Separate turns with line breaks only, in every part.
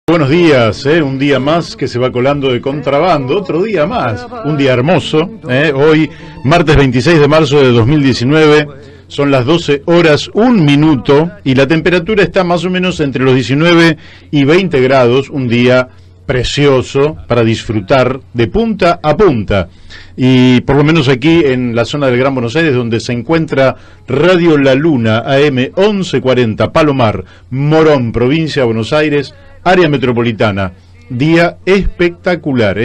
Buenos días, un día más que se va colando de contrabando, otro día más, un día hermoso, hoy martes 26 de marzo de 2019, son las 12 horas 1 minuto y la temperatura está más o menos entre los 19 y 20 grados, un día precioso para disfrutar de punta a punta. Y por lo menos aquí en la zona del Gran Buenos Aires, donde se encuentra Radio La Luna, AM 1140, Palomar, Morón, provincia de Buenos Aires, área metropolitana. Día espectacular,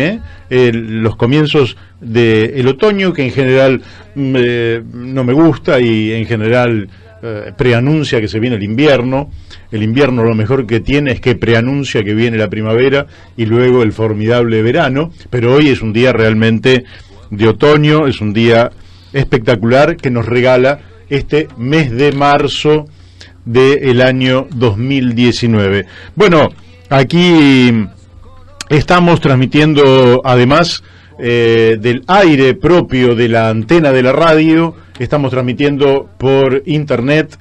los comienzos del otoño, que en general no me gusta y en general preanuncia que se viene el invierno. El invierno lo mejor que tiene es que preanuncia que viene la primavera y luego el formidable verano, pero hoy es un día realmente de otoño, es un día espectacular que nos regala este mes de marzo del año 2019. Bueno, aquí estamos transmitiendo, además del aire propio de la antena de la radio, estamos transmitiendo por internet,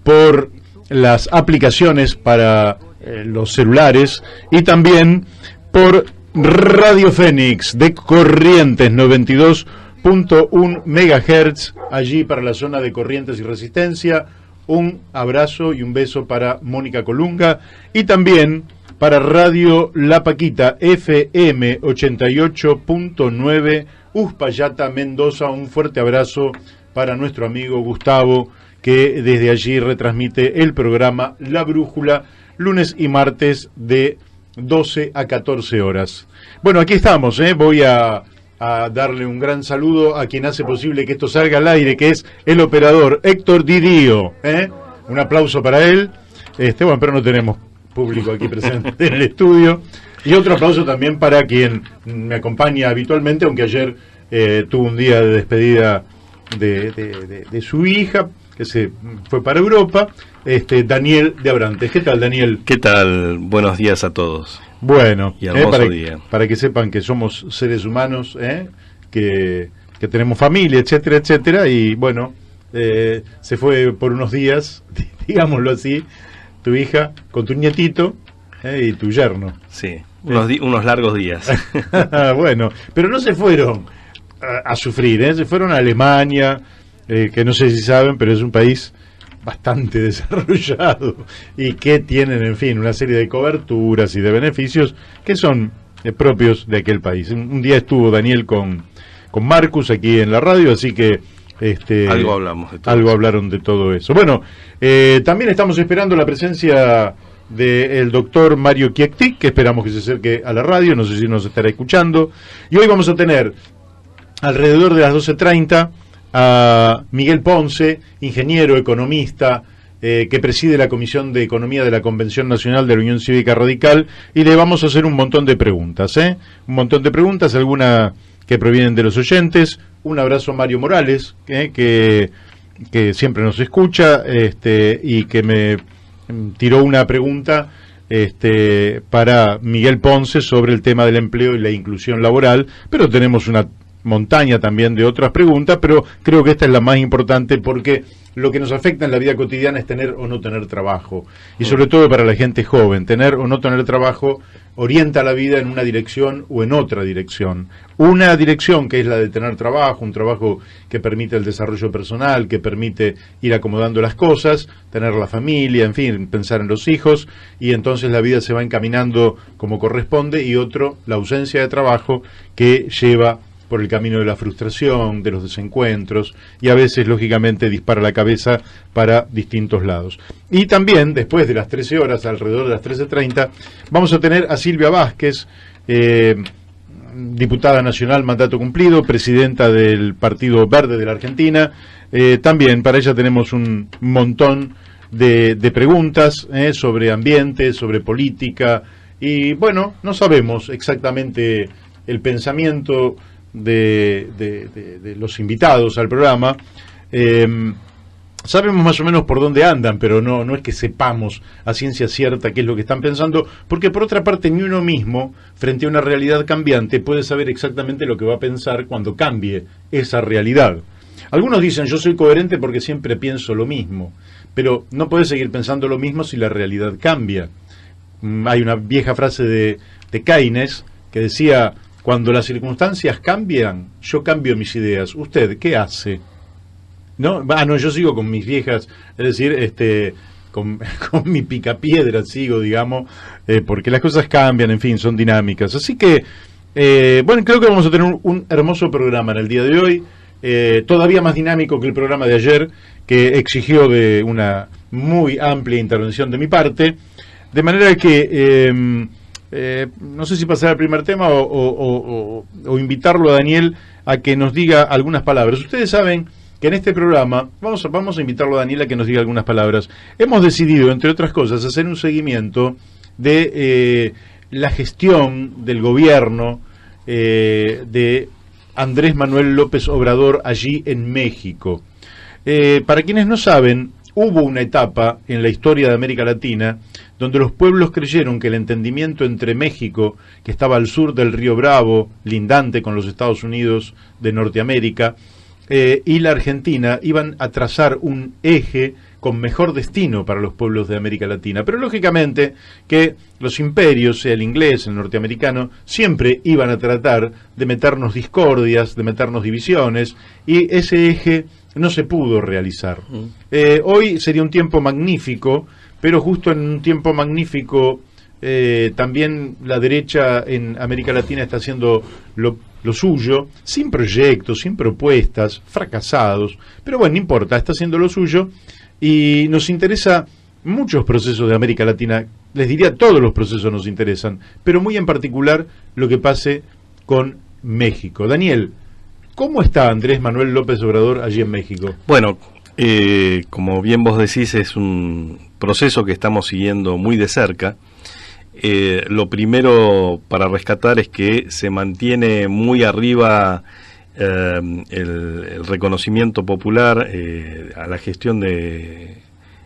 por las aplicaciones para los celulares y también por Radio Fénix de Corrientes 92.1 MHz, allí para la zona de Corrientes y Resistencia. Un abrazo y un beso para Mónica Colunga y también para Radio La Paquita FM 88.9 Uspallata, Mendoza. Un fuerte abrazo para nuestro amigo Gustavo, que desde allí retransmite el programa La Brújula, lunes y martes de 12 a 14 horas. Bueno, aquí estamos, voy a darle un gran saludo a quien hace posible que esto salga al aire, que es el operador Héctor Didío, un aplauso para él. Bueno, pero no tenemos público aquí presente en el estudio. Y otro aplauso también para quien me acompaña habitualmente, aunque ayer tuvo un día de despedida de su hija, que se fue para Europa, Daniel de Abrantes. ¿Qué tal, Daniel?
¿Qué tal? Buenos días a todos.
Bueno,
y hermoso día.
Para que sepan que somos seres humanos, que tenemos familia, etcétera, etcétera, y bueno, se fue por unos días, digámoslo así, tu hija con tu nietito y tu yerno.
Sí, unos largos días.
Bueno, pero no se fueron a sufrir, se fueron a Alemania, que no sé si saben, pero es un país bastante desarrollado y que tienen, en fin, una serie de coberturas y de beneficios que son propios de aquel país. Un día estuvo Daniel con Marcus aquí en la radio, así que
algo hablamos de todo
algo
eso.
Hablaron de todo eso. Bueno, también estamos esperando la presencia del doctor Mario Chiektik, que esperamos que se acerque a la radio, no sé si nos estará escuchando, y hoy vamos a tener alrededor de las 12:30 a Miguel Ponce, ingeniero, economista, que preside la Comisión de Economía de la Convención Nacional de la Unión Cívica Radical, y le vamos a hacer un montón de preguntas, un montón de preguntas, algunas que provienen de los oyentes. Un abrazo a Mario Morales, que siempre nos escucha, y que me tiró una pregunta para Miguel Ponce sobre el tema del empleo y la inclusión laboral, pero tenemos una montaña también de otras preguntas, pero creo que esta es la más importante porque lo que nos afecta en la vida cotidiana es tener o no tener trabajo, y sobre todo para la gente joven, tener o no tener trabajo orienta la vida en una dirección o en otra dirección. Una dirección que es la de tener trabajo, un trabajo que permite el desarrollo personal, que permite ir acomodando las cosas, tener la familia, en fin, pensar en los hijos, y entonces la vida se va encaminando como corresponde, y otro, la ausencia de trabajo, que lleva por el camino de la frustración, de los desencuentros, y a veces, lógicamente, dispara la cabeza para distintos lados. Y también, después de las 13 horas, alrededor de las 13:30, vamos a tener a Silvia Vázquez, diputada nacional, mandato cumplido, presidenta del Partido Verde de la Argentina. También para ella tenemos un montón de preguntas sobre ambiente, sobre política, y bueno, no sabemos exactamente el pensamiento de los invitados al programa. Sabemos más o menos por dónde andan, pero no es que sepamos a ciencia cierta qué es lo que están pensando, porque por otra parte ni uno mismo, frente a una realidad cambiante, puede saber exactamente lo que va a pensar cuando cambie esa realidad. Algunos dicen, yo soy coherente porque siempre pienso lo mismo, pero no puedes seguir pensando lo mismo si la realidad cambia. Hay una vieja frase de Keynes que decía: cuando las circunstancias cambian, yo cambio mis ideas. ¿Usted qué hace? No, yo sigo con mis viejas, es decir, con mi picapiedra sigo, digamos, porque las cosas cambian, en fin, son dinámicas. Así que, bueno, creo que vamos a tener un hermoso programa en el día de hoy, todavía más dinámico que el programa de ayer, que exigió de una muy amplia intervención de mi parte, de manera que no sé si pasar al primer tema o invitarlo a Daniel a que nos diga algunas palabras. Ustedes saben que en este programa vamos a invitarlo a Daniel a que nos diga algunas palabras. Hemos decidido, entre otras cosas, hacer un seguimiento de la gestión del gobierno de Andrés Manuel López Obrador allí en México. Para quienes no saben, hubo una etapa en la historia de América Latina donde los pueblos creyeron que el entendimiento entre México, que estaba al sur del río Bravo, lindante con los Estados Unidos de Norteamérica, y la Argentina, iban a trazar un eje con mejor destino para los pueblos de América Latina. Pero lógicamente que los imperios, sea el inglés, el norteamericano, siempre iban a tratar de meternos discordias, de meternos divisiones, y ese eje no se pudo realizar. Hoy sería un tiempo magnífico, pero justo en un tiempo magnífico también la derecha en América Latina está haciendo lo suyo, sin proyectos, sin propuestas, fracasados, pero bueno, no importa, está haciendo lo suyo, y nos interesa muchos procesos de América Latina, les diría todos los procesos nos interesan, pero muy en particular lo que pase con México. Daniel, ¿cómo está Andrés Manuel López Obrador allí en México?
Bueno, como bien vos decís, es un proceso que estamos siguiendo muy de cerca. Lo primero para rescatar es que se mantiene muy arriba el reconocimiento popular a la gestión de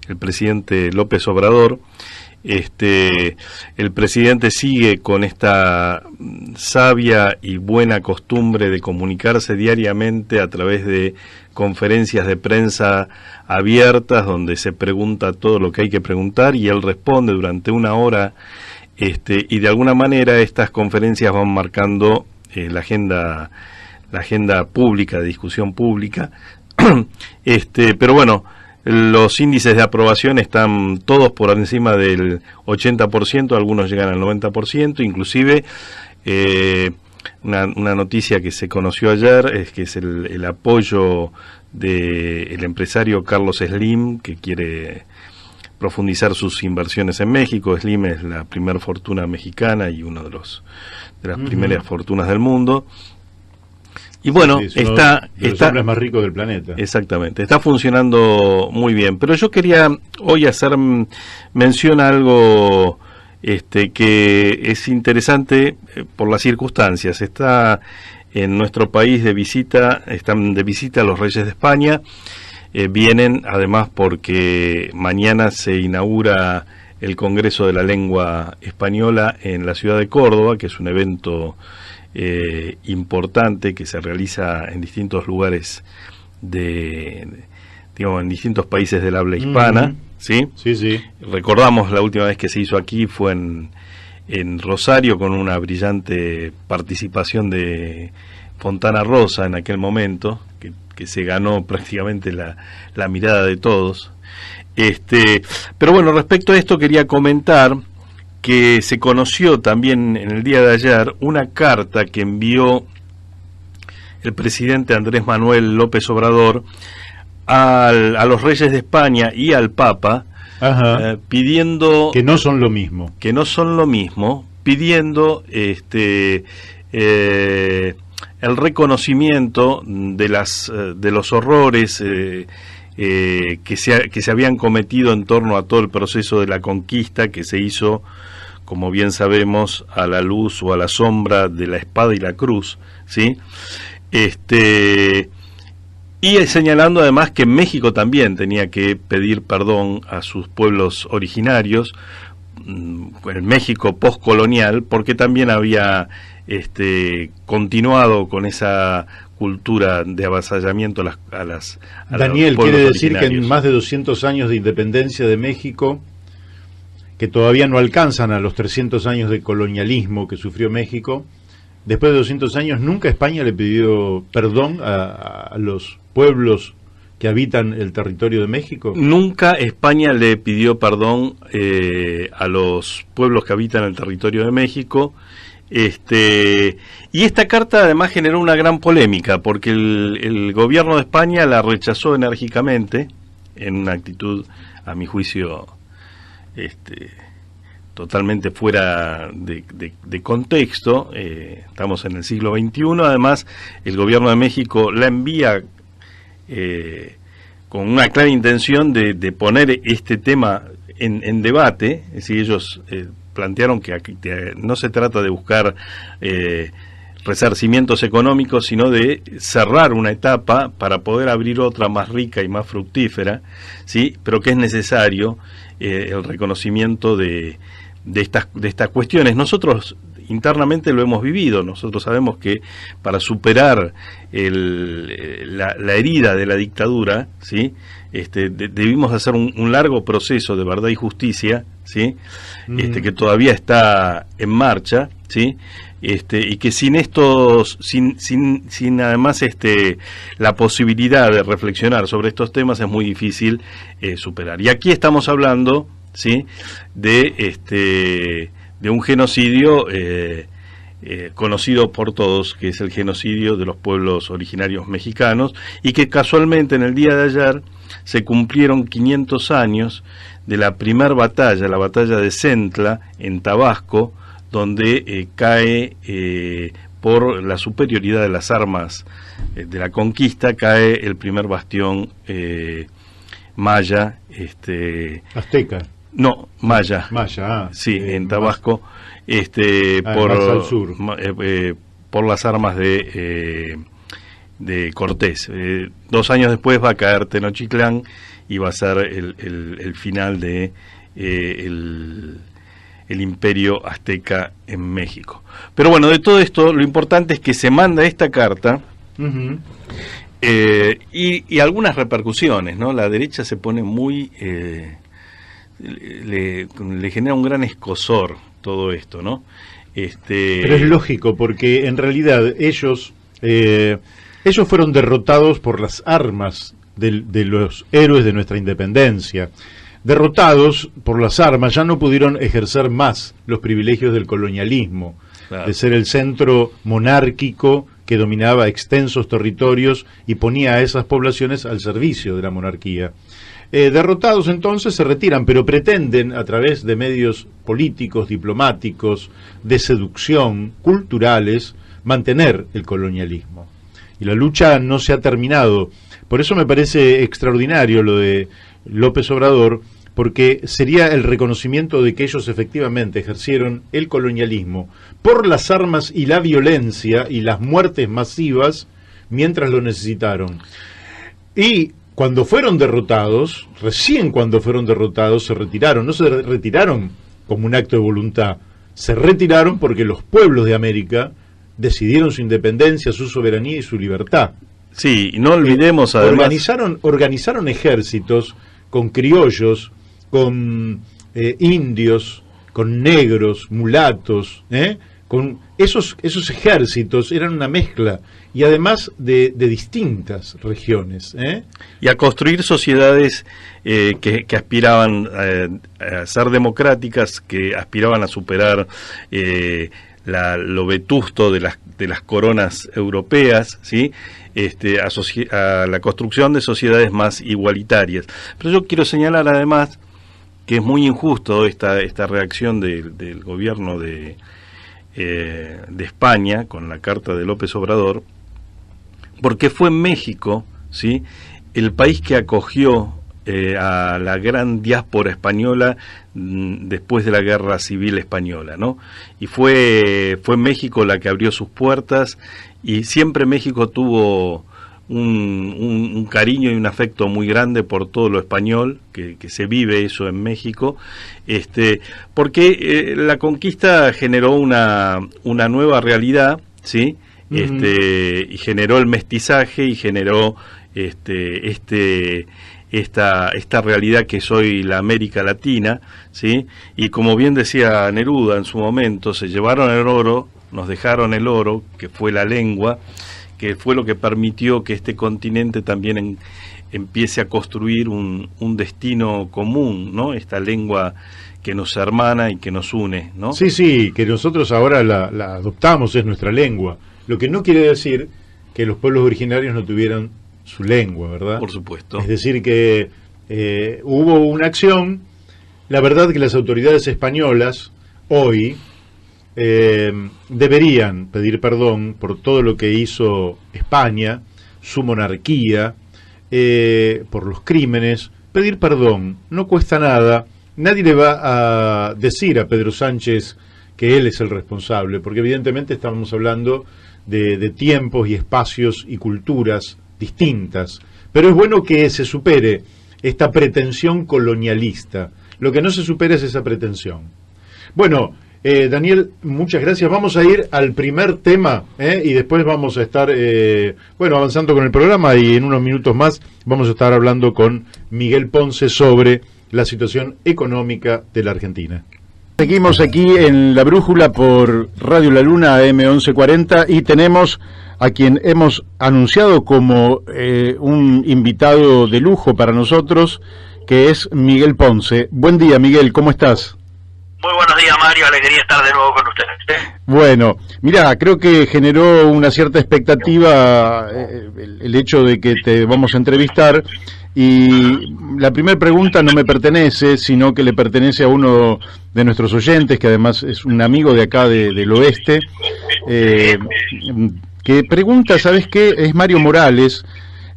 el presidente López Obrador. El presidente sigue con esta sabia y buena costumbre de comunicarse diariamente a través de conferencias de prensa abiertas donde se pregunta todo lo que hay que preguntar y él responde durante una hora, y de alguna manera estas conferencias van marcando la agenda pública, de discusión pública. Pero bueno, los índices de aprobación están todos por encima del 80%, algunos llegan al 90%, inclusive una noticia que se conoció ayer es que es el apoyo del empresario Carlos Slim, que quiere profundizar sus inversiones en México. Slim es la primera fortuna mexicana y uno de las primeras fortunas del mundo. Y bueno,
sí, está los hombres más ricos del planeta.
Exactamente, está funcionando muy bien. Pero yo quería hoy hacer mención a algo que es interesante por las circunstancias. Está en nuestro país están de visita los Reyes de España. Vienen además porque mañana se inaugura el Congreso de la Lengua Española en la ciudad de Córdoba, que es un evento importante que se realiza en distintos lugares en distintos países del habla hispana. ¿Sí?
Sí, sí.
Recordamos la última vez que se hizo aquí fue en Rosario, con una brillante participación de Fontana Rosa en aquel momento, que se ganó prácticamente la mirada de todos. Pero bueno, respecto a esto quería comentar que se conoció también en el día de ayer una carta que envió el presidente Andrés Manuel López Obrador a los Reyes de España y al Papa, pidiendo
que no son lo mismo,
pidiendo el reconocimiento de los horrores que se habían cometido en torno a todo el proceso de la conquista, que se hizo, como bien sabemos, a la luz o a la sombra de la espada y la cruz, ¿sí? Y señalando además que México también tenía que pedir perdón a sus pueblos originarios, el México postcolonial, porque también había continuado con esa cultura de avasallamiento a los
Daniel,
pueblos
quiere decir
originarios.
Que en más de 200 años de independencia de México, que todavía no alcanzan a los 300 años de colonialismo que sufrió México. Después de 200 años, nunca España le pidió perdón a los pueblos que habitan el territorio de México.
Nunca España le pidió perdón a los pueblos que habitan el territorio de México. Y esta carta además generó una gran polémica, porque el gobierno de España la rechazó enérgicamente, en una actitud, a mi juicio, totalmente fuera de contexto. Estamos en el siglo XXI. Además, el gobierno de México la envía con una clara intención de poner este tema en debate. Es decir, ellos plantearon que aquí no se trata de buscar resarcimientos económicos, sino de cerrar una etapa para poder abrir otra más rica y más fructífera, ¿sí? Pero que es necesario el reconocimiento de estas cuestiones. Nosotros internamente lo hemos vivido. Nosotros sabemos que para superar la herida de la dictadura, ¿sí? Debimos hacer un largo proceso de verdad y justicia, ¿sí? Que todavía está en marcha, ¿sí? Y que sin además la posibilidad de reflexionar sobre estos temas es muy difícil superar. Y aquí estamos hablando, ¿sí? de un genocidio conocido por todos, que es el genocidio de los pueblos originarios mexicanos, y que casualmente en el día de ayer se cumplieron 500 años de la primer batalla, la batalla de Centla, en Tabasco, donde cae, por la superioridad de las armas de la conquista, cae el primer bastión maya.
Azteca.
No, maya.
Maya,
sí, en Tabasco,
más al sur.
Por las armas de Cortés. 2 años después va a caer Tenochtitlán y va a ser el final de el imperio azteca en México. Pero bueno, de todo esto, lo importante es que se manda esta carta.
Uh-huh.
Y algunas repercusiones, ¿no? La derecha se pone muy... le genera un gran escozor todo esto, ¿no?
Pero es lógico, porque en realidad ellos fueron derrotados por las armas de los héroes de nuestra independencia. Derrotados por las armas, ya no pudieron ejercer más los privilegios del colonialismo, claro, de ser el centro monárquico que dominaba extensos territorios y ponía a esas poblaciones al servicio de la monarquía. Derrotados entonces se retiran, pero pretenden, a través de medios políticos, diplomáticos, de seducción, culturales, mantener el colonialismo. Y la lucha no se ha terminado. Por eso me parece extraordinario lo de López Obrador, porque sería el reconocimiento de que ellos efectivamente ejercieron el colonialismo por las armas y la violencia y las muertes masivas mientras lo necesitaron. Y cuando fueron derrotados, recién cuando fueron derrotados, se retiraron. No se retiraron como un acto de voluntad, se retiraron porque los pueblos de América decidieron su independencia, su soberanía y su libertad.
Sí, y no olvidemos además...
Organizaron ejércitos con criollos, con indios, con negros, mulatos, con esos ejércitos eran una mezcla, y además de distintas regiones.
Y a construir sociedades que aspiraban a ser democráticas, que aspiraban a superar lo vetusto de las coronas europeas, ¿sí? A la construcción de sociedades más igualitarias. Pero yo quiero señalar además que es muy injusto esta reacción del gobierno de España con la carta de López Obrador, porque fue México, ¿sí?, el país que acogió a la gran diáspora española después de la Guerra Civil Española, ¿no? Y fue México la que abrió sus puertas, y siempre México tuvo un cariño y un afecto muy grande por todo lo español, que se vive eso en México, porque la conquista generó una nueva realidad, ¿sí? Y generó el mestizaje y generó esta realidad que es hoy la América Latina, ¿sí? Y como bien decía Neruda en su momento, se llevaron el oro, nos dejaron el oro, que fue la lengua, que fue lo que permitió que este continente también empiece a construir un destino común, ¿no? Esta lengua que nos hermana y que nos une, ¿no?
Sí, que nosotros ahora la adoptamos, es nuestra lengua. Lo que no quiere decir que los pueblos originarios no tuvieran su lengua, ¿verdad?
Por supuesto.
Es decir, que hubo una acción. La verdad que las autoridades españolas hoy deberían pedir perdón por todo lo que hizo España, su monarquía, por los crímenes. Pedir perdón no cuesta nada. Nadie le va a decir a Pedro Sánchez que él es el responsable, porque evidentemente estamos hablando de tiempos y espacios y culturas distintas. Pero es bueno que se supere esta pretensión colonialista. Lo que no se supera es esa pretensión. Bueno, Daniel, muchas gracias. Vamos a ir al primer tema, y después vamos a estar avanzando con el programa, y en unos minutos más vamos a estar hablando con Miguel Ponce sobre la situación económica de la Argentina. Seguimos aquí en La Brújula por Radio La Luna AM 1140 y tenemos a quien hemos anunciado como un invitado de lujo para nosotros, que es Miguel Ponce. Buen día, Miguel, ¿cómo estás?
Muy buenos días, Mario, alegría estar de nuevo con ustedes.
Bueno, mira, creo que generó una cierta expectativa el hecho de que te vamos a entrevistar, y la primera pregunta no me pertenece, sino que le pertenece a uno de nuestros oyentes, que además es un amigo de acá del oeste, que pregunta, ¿sabes qué? Es Mario Morales,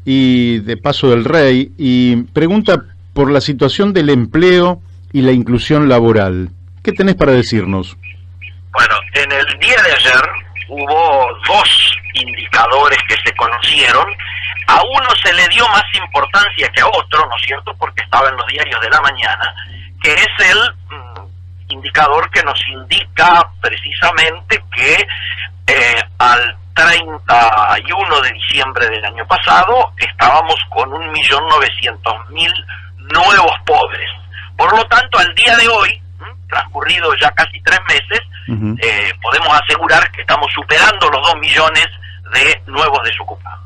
y de Paso del Rey, y pregunta por la situación del empleo y la inclusión laboral. ¿Qué tenés para decirnos?
Bueno, en el día de ayer hubo dos indicadores que se conocieron. A uno se le dio más importancia que a otro, ¿no es cierto?, porque estaba en los diarios de la mañana, que es el indicador que nos indica precisamente que al 31 de diciembre del año pasado estábamos con 1.900.000 nuevos pobres. Por lo tanto, al día de hoy, transcurrido ya casi 3 meses, podemos asegurar que estamos superando los 2 millones de nuevos desocupados.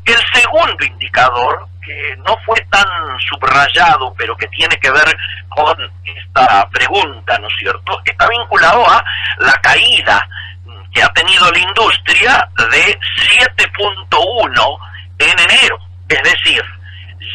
El segundo indicador, que no fue tan subrayado, pero que tiene que ver con esta pregunta, ¿no es cierto?, está vinculado a la caída que ha tenido la industria de 7.1 en enero. Es decir,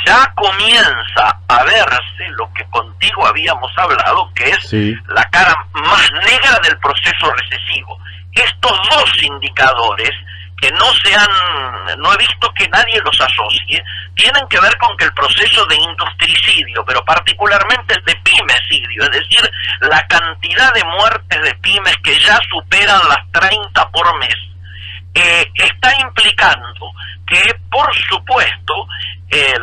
ya comienza a verse lo que contigo habíamos hablado, que es la cara más negra del proceso recesivo. Estos dos indicadores, que no he visto que nadie los asocie, tienen que ver con que el proceso de industricidio, pero particularmente el de pymesidio, es decir, la cantidad de muertes de pymes que ya superan las 30 por mes, está implicando que, por supuesto, el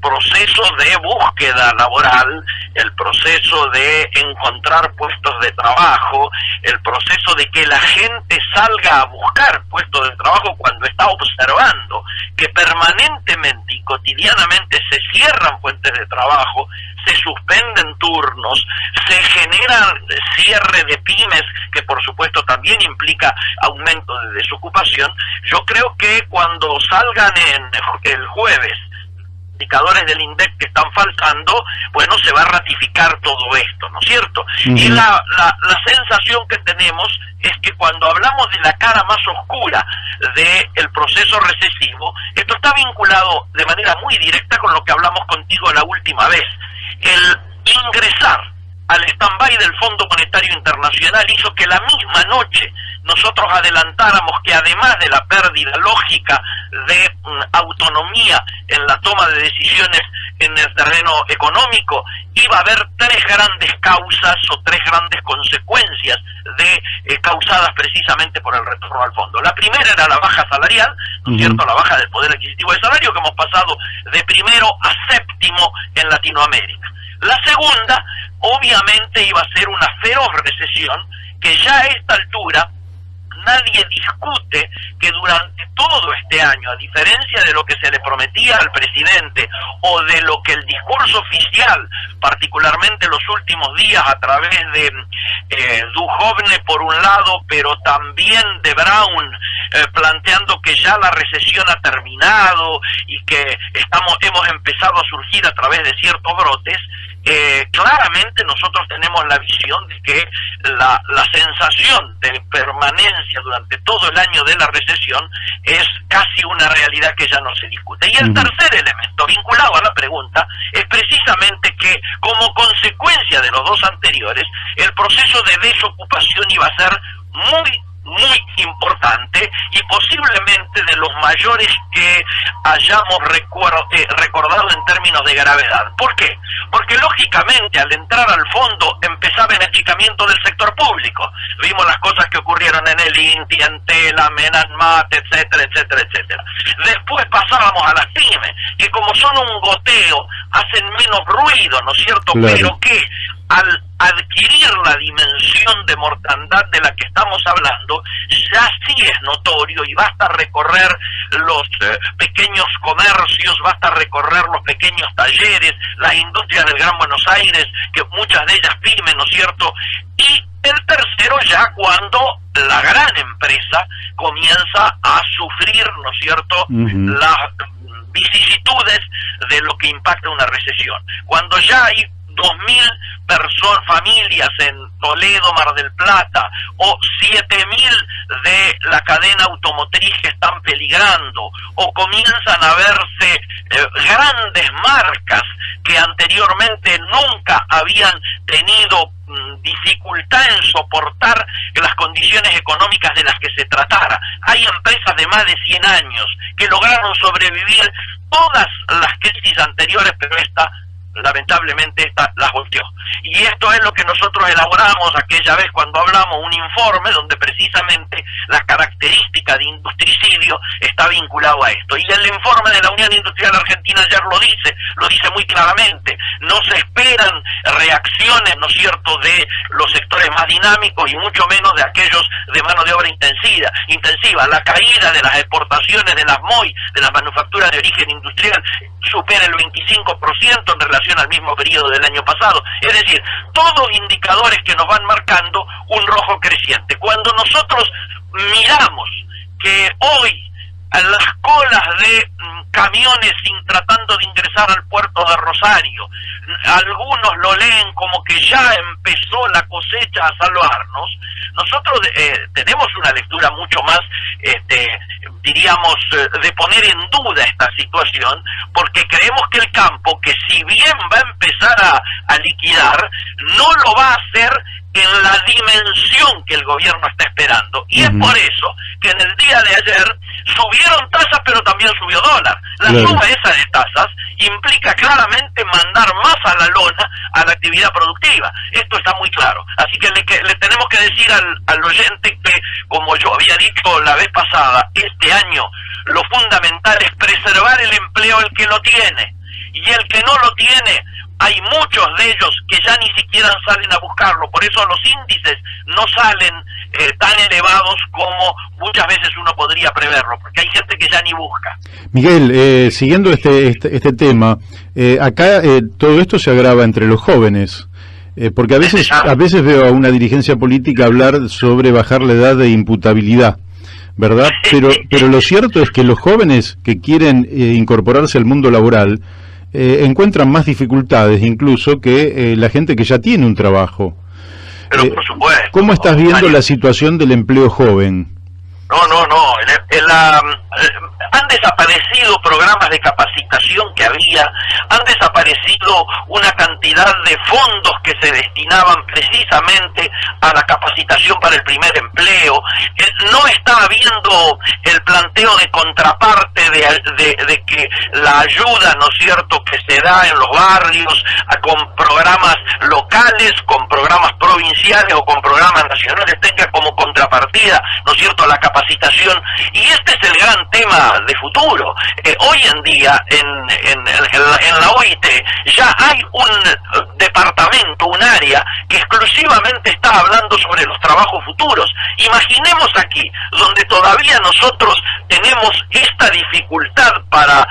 proceso de búsqueda laboral, el proceso de encontrar puestos de trabajo, el proceso de que la gente salga a buscar puestos de trabajo cuando está observando que permanentemente y cotidianamente se cierran fuentes de trabajo, se suspenden turnos, se generan cierre de pymes, que por supuesto también implica aumento de desocupación. Yo creo que cuando salgan el jueves indicadores del INDEC que están faltando, bueno, se va a ratificar todo esto, ¿no es cierto? Y la sensación que tenemos es que cuando hablamos de la cara más oscura del proceso recesivo, esto está vinculado de manera muy directa con lo que hablamos contigo la última vez. El ingresar al stand-by del Fondo Monetario Internacional hizo que la misma noche nosotros adelantáramos que, además de la pérdida lógica de autonomía en la toma de decisiones en el terreno económico, iba a haber 3 grandes causas o 3 grandes consecuencias causadas precisamente por el retorno al fondo. La primera era la baja salarial, ¿no es cierto?, la baja del poder adquisitivo de salario, que hemos pasado de primero a séptimo en Latinoamérica. La segunda, obviamente, iba a ser una feroz recesión, que ya a esta altura nadie discute que durante todo este año, a diferencia de lo que se le prometía al presidente o de lo que el discurso oficial, particularmente los últimos días a través de Duhovne por un lado, pero también de Brown, planteando que ya la recesión ha terminado y que hemos empezado a surgir a través de ciertos brotes, claramente nosotros tenemos la visión de que la sensación de permanencia durante todo el año de la recesión es casi una realidad que ya no se discute. Y el tercer elemento vinculado a la pregunta es precisamente que, como consecuencia de los dos anteriores, el proceso de desocupación iba a ser muy importante y posiblemente de los mayores que hayamos recordado en términos de gravedad. ¿Por qué? Porque lógicamente al entrar al fondo empezaba el achicamiento del sector público. Vimos las cosas que ocurrieron en el INTI, en Tela, Menanmat, etcétera, etcétera, etcétera. Después pasábamos a las pymes, que como son un goteo, hacen menos ruido, ¿no es cierto? Claro. Pero que al adquirir la dimensión de mortandad de la que estamos hablando, ya sí es notorio y basta recorrer los pequeños comercios, basta recorrer los pequeños talleres, las industrias del Gran Buenos Aires, que muchas de ellas pymes, ¿no es cierto? Y el tercero ya cuando la gran empresa comienza a sufrir, ¿no es cierto?, las vicisitudes de lo que impacta una recesión. Cuando ya hay 2.000 familias en Toledo, Mar del Plata, o 7.000 de la cadena automotriz que están peligrando, o comienzan a verse grandes marcas que anteriormente nunca habían tenido dificultad en soportar las condiciones económicas de las que se tratara. Hay empresas de más de 100 años que lograron sobrevivir todas las crisis anteriores, pero lamentablemente esta las volteó. Y esto es lo que nosotros elaboramos aquella vez cuando hablamos, un informe donde precisamente la característica de industricidio está vinculado a esto. Y el informe de la Unión Industrial Argentina ayer lo dice muy claramente. No se esperan reacciones, ¿no es cierto?, de los sectores más dinámicos y mucho menos de aquellos de mano de obra intensiva. La caída de las exportaciones de las MOI, de las manufacturas de origen industrial, supera el 25% en relación al mismo periodo del año pasado. Es decir, todos indicadores que nos van marcando un rojo creciente. Cuando nosotros miramos que hoy las colas de camiones tratando de ingresar al puerto de Rosario, algunos lo leen como que ya empezó la cosecha a salvarnos, nosotros tenemos una lectura mucho más, diríamos, de poner en duda esta situación, porque creemos que el campo, que si bien va a empezar a liquidar, no lo va a hacer en la dimensión que el gobierno está esperando. Y es por eso que en el día de ayer subieron tasas, pero también subió dólar. La suba esa de tasas implica claramente mandar más a la lona a la actividad productiva. Esto está muy claro. Así que le tenemos que decir al oyente que, como yo había dicho la vez pasada, este año lo fundamental es preservar el empleo el que lo tiene. Y el que no lo tiene, hay muchos de ellos que ya ni siquiera salen a buscarlo. Por eso los índices no salen tan elevados como muchas veces uno podría preverlo, porque hay gente que ya ni busca.
Miguel, siguiendo este tema, acá todo esto se agrava entre los jóvenes, porque a veces veo a una dirigencia política hablar sobre bajar la edad de imputabilidad, ¿verdad? Pero lo cierto es que los jóvenes que quieren incorporarse al mundo laboral encuentran más dificultades incluso que la gente que ya tiene un trabajo.
Pero por supuesto.
¿Cómo estás viendo la situación del empleo joven?
No. Han desaparecido programas de capacitación que había, han desaparecido una cantidad de fondos que se destinaban precisamente a la capacitación para el primer empleo. No está habiendo el planteo de contraparte de que la ayuda, ¿no es cierto?, que se da en los barrios con programas locales, con programas provinciales o con programas nacionales tenga como contrapartida comprometida, ¿no es cierto?, la capacitación, y este es el gran tema de futuro. Hoy en día en la OIT ya hay un departamento, un área que exclusivamente está hablando sobre los trabajos futuros. Imaginemos aquí, donde todavía nosotros tenemos esta dificultad para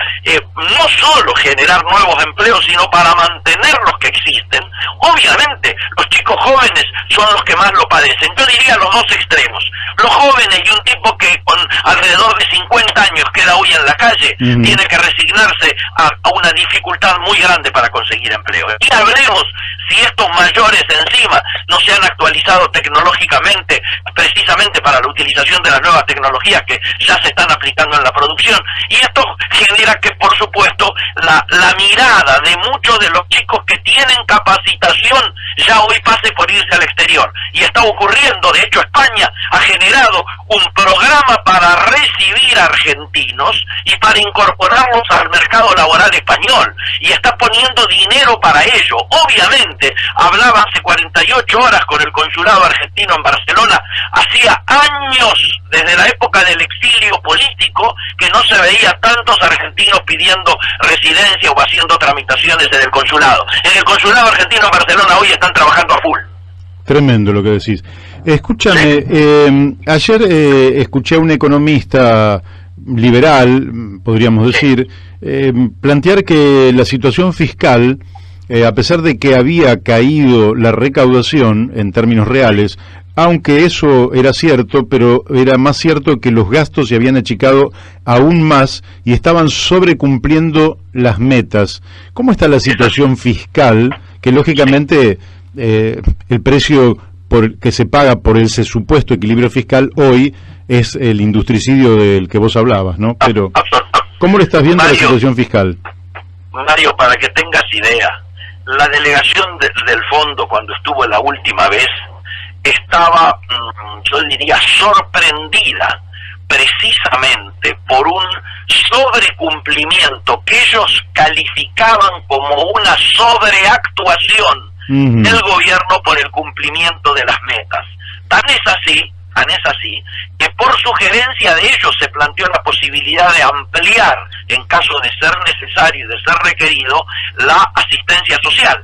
no solo generar nuevos empleos, sino para mantener los que existen. Obviamente, los chicos jóvenes son los que más lo padecen. Yo diría los dos extremos. Los jóvenes y un tipo que con alrededor de 50 años queda hoy en la calle, tiene que resignarse a una dificultad muy grande para conseguir empleo. Y hablemos si estos mayores encima no se han actualizado tecnológicamente, precisamente para la utilización de las nuevas tecnologías que ya se están aplicando en la producción. Y esto genera que, por supuesto, la mirada de muchos de los chicos que tienen capacitación ya hoy pase por irse al exterior. Y está ocurriendo, de hecho España ha generado un programa para recibir argentinos y para incorporarlos al mercado laboral español, y está poniendo dinero para ello. Obviamente, hablaba hace 48 horas con el consulado argentino en Barcelona. Hacía años, desde la época del exilio político, que no se veía tantos argentinos pidiendo residencia o haciendo tramitaciones en el consulado. En el consulado argentino en Barcelona hoy están trabajando a full.
Tremendo lo que decís. Escúchame, ayer escuché a un economista liberal, podríamos decir, plantear que la situación fiscal, a pesar de que había caído la recaudación en términos reales, aunque eso era cierto, pero era más cierto que los gastos se habían achicado aún más y estaban sobrecumpliendo las metas. ¿Cómo está la situación fiscal? Que lógicamente el precio que se paga por ese supuesto equilibrio fiscal hoy es el industricidio del que vos hablabas, ¿no? Pero ¿cómo le estás viendo Mario, la situación fiscal?
Mario, para que tengas idea, la delegación del fondo cuando estuvo la última vez estaba, yo diría, sorprendida precisamente por un sobrecumplimiento que ellos calificaban como una sobreactuación del gobierno por el cumplimiento de las metas. Tan es así que por sugerencia de ellos se planteó la posibilidad de ampliar, en caso de ser necesario y de ser requerido, la asistencia social.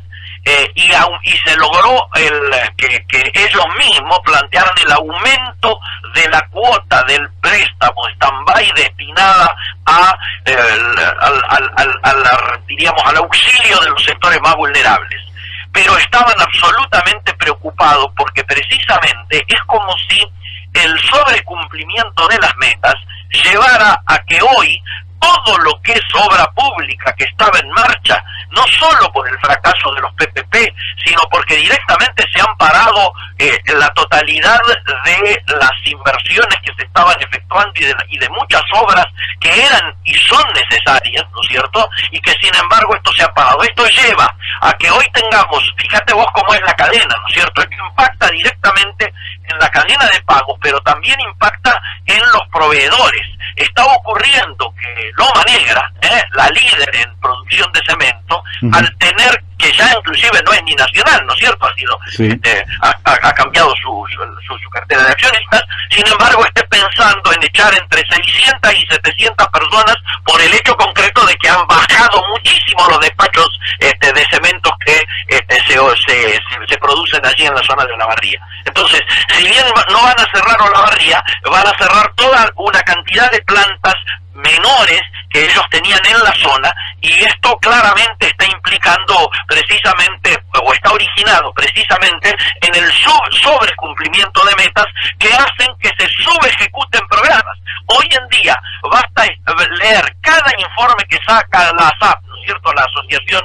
Y se logró que ellos mismos plantearan el aumento de la cuota del préstamo stand-by destinada al auxilio de los sectores más vulnerables. Pero estaban absolutamente preocupados porque precisamente es como si el sobrecumplimiento de las metas llevara a que hoy todo lo que es obra pública que estaba en marcha, no solo por el fracaso de los PPP, sino porque directamente se han parado la totalidad de las inversiones que se estaban efectuando y de muchas obras que eran y son necesarias, ¿no es cierto? Y que sin embargo esto se ha parado. Esto lleva a que hoy tengamos, fíjate vos cómo es la cadena, ¿no es cierto? Esto impacta directamente en la cadena de pagos, pero también impacta en los proveedores. Está ocurriendo que Loma Negra, la líder en producción de cemento, al tener, que ya inclusive no es ni nacional, ¿no es cierto? Ha sido, ha cambiado su cartera de accionistas, sin embargo esté pensando en echar entre 600 y 700 personas por el hecho concreto de que han bajado muchísimo los despachos de cementos que se producen allí en la zona de Olavarría. Entonces, si bien no van a cerrar Olavarría, van a cerrar toda una cantidad de plantas menores que ellos tenían en la zona, y esto claramente está implicando precisamente, o está originado precisamente en el sobrecumplimiento de metas que hacen que se subejecuten programas. Hoy en día basta leer cada informe que saca la ASAP, ¿no es cierto?, la Asociación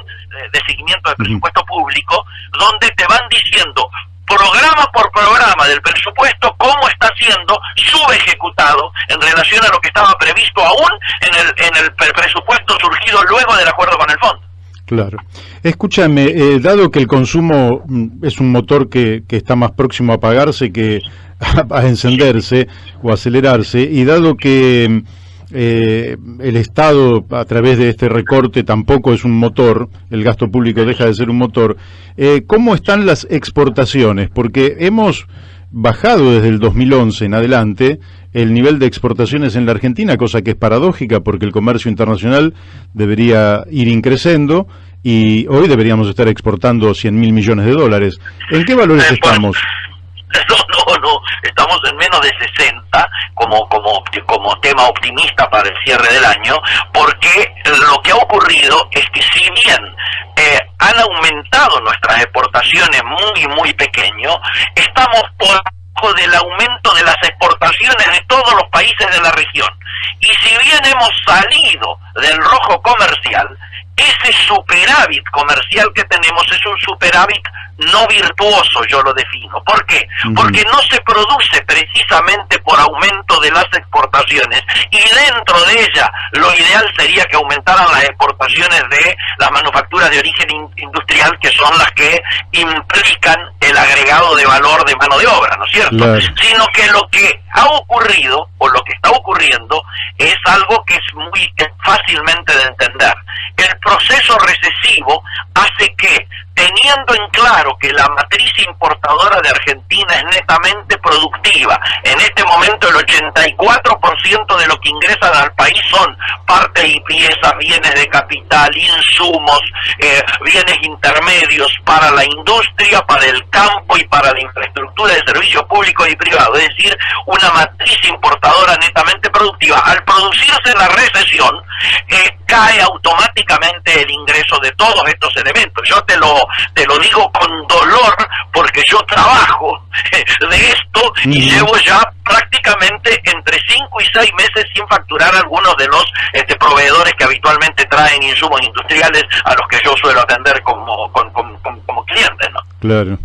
de Seguimiento de Presupuesto Público, donde te van diciendo programa por programa del presupuesto cómo está siendo subejecutado en relación a lo que estaba previsto aún en el presupuesto surgido luego del acuerdo con el fondo.
Claro. Escúchame, dado que el consumo es un motor que está más próximo a apagarse que a encenderse o acelerarse, y dado que el Estado a través de este recorte tampoco es un motor, el gasto público deja de ser un motor, ¿cómo están las exportaciones? Porque hemos bajado desde el 2011 en adelante el nivel de exportaciones en la Argentina, cosa que es paradójica porque el comercio internacional debería ir increciendo y hoy deberíamos estar exportando 100.000 millones de dólares. ¿En qué valores estamos?
No, estamos en menos de 60 como tema optimista para el cierre del año, porque lo que ha ocurrido es que si bien han aumentado nuestras exportaciones muy pequeño, estamos por debajo del aumento de las exportaciones de todos los países de la región. Y si bien hemos salido del rojo comercial, ese superávit comercial que tenemos es un superávit no virtuoso, yo lo defino. ¿Por qué? Porque no se produce precisamente por aumento de las exportaciones, y dentro de ella lo ideal sería que aumentaran las exportaciones de las manufacturas de origen industrial, que son las que implican el agregado de valor de mano de obra, ¿no es cierto? Claro. Sino que lo que ha ocurrido, o lo que está ocurriendo, es algo que es muy fácilmente de entender. El proceso recesivo hace que, teniendo en claro que la matriz importadora de Argentina es netamente productiva, en este momento el 84% de lo que ingresan al país son partes y piezas, bienes de capital, insumos, bienes intermedios para la industria, para el campo y para la infraestructura de servicios públicos y privados, es decir, una matriz importadora netamente productiva. Al producirse la recesión, cae automáticamente el ingreso de todos estos elementos. Yo te lo digo con dolor, porque yo trabajo de esto y llevo ya prácticamente entre 5 y 6 meses sin facturar algunos de los proveedores que habitualmente traen insumos industriales a los que yo suelo atender como clientes, ¿no?
Claro.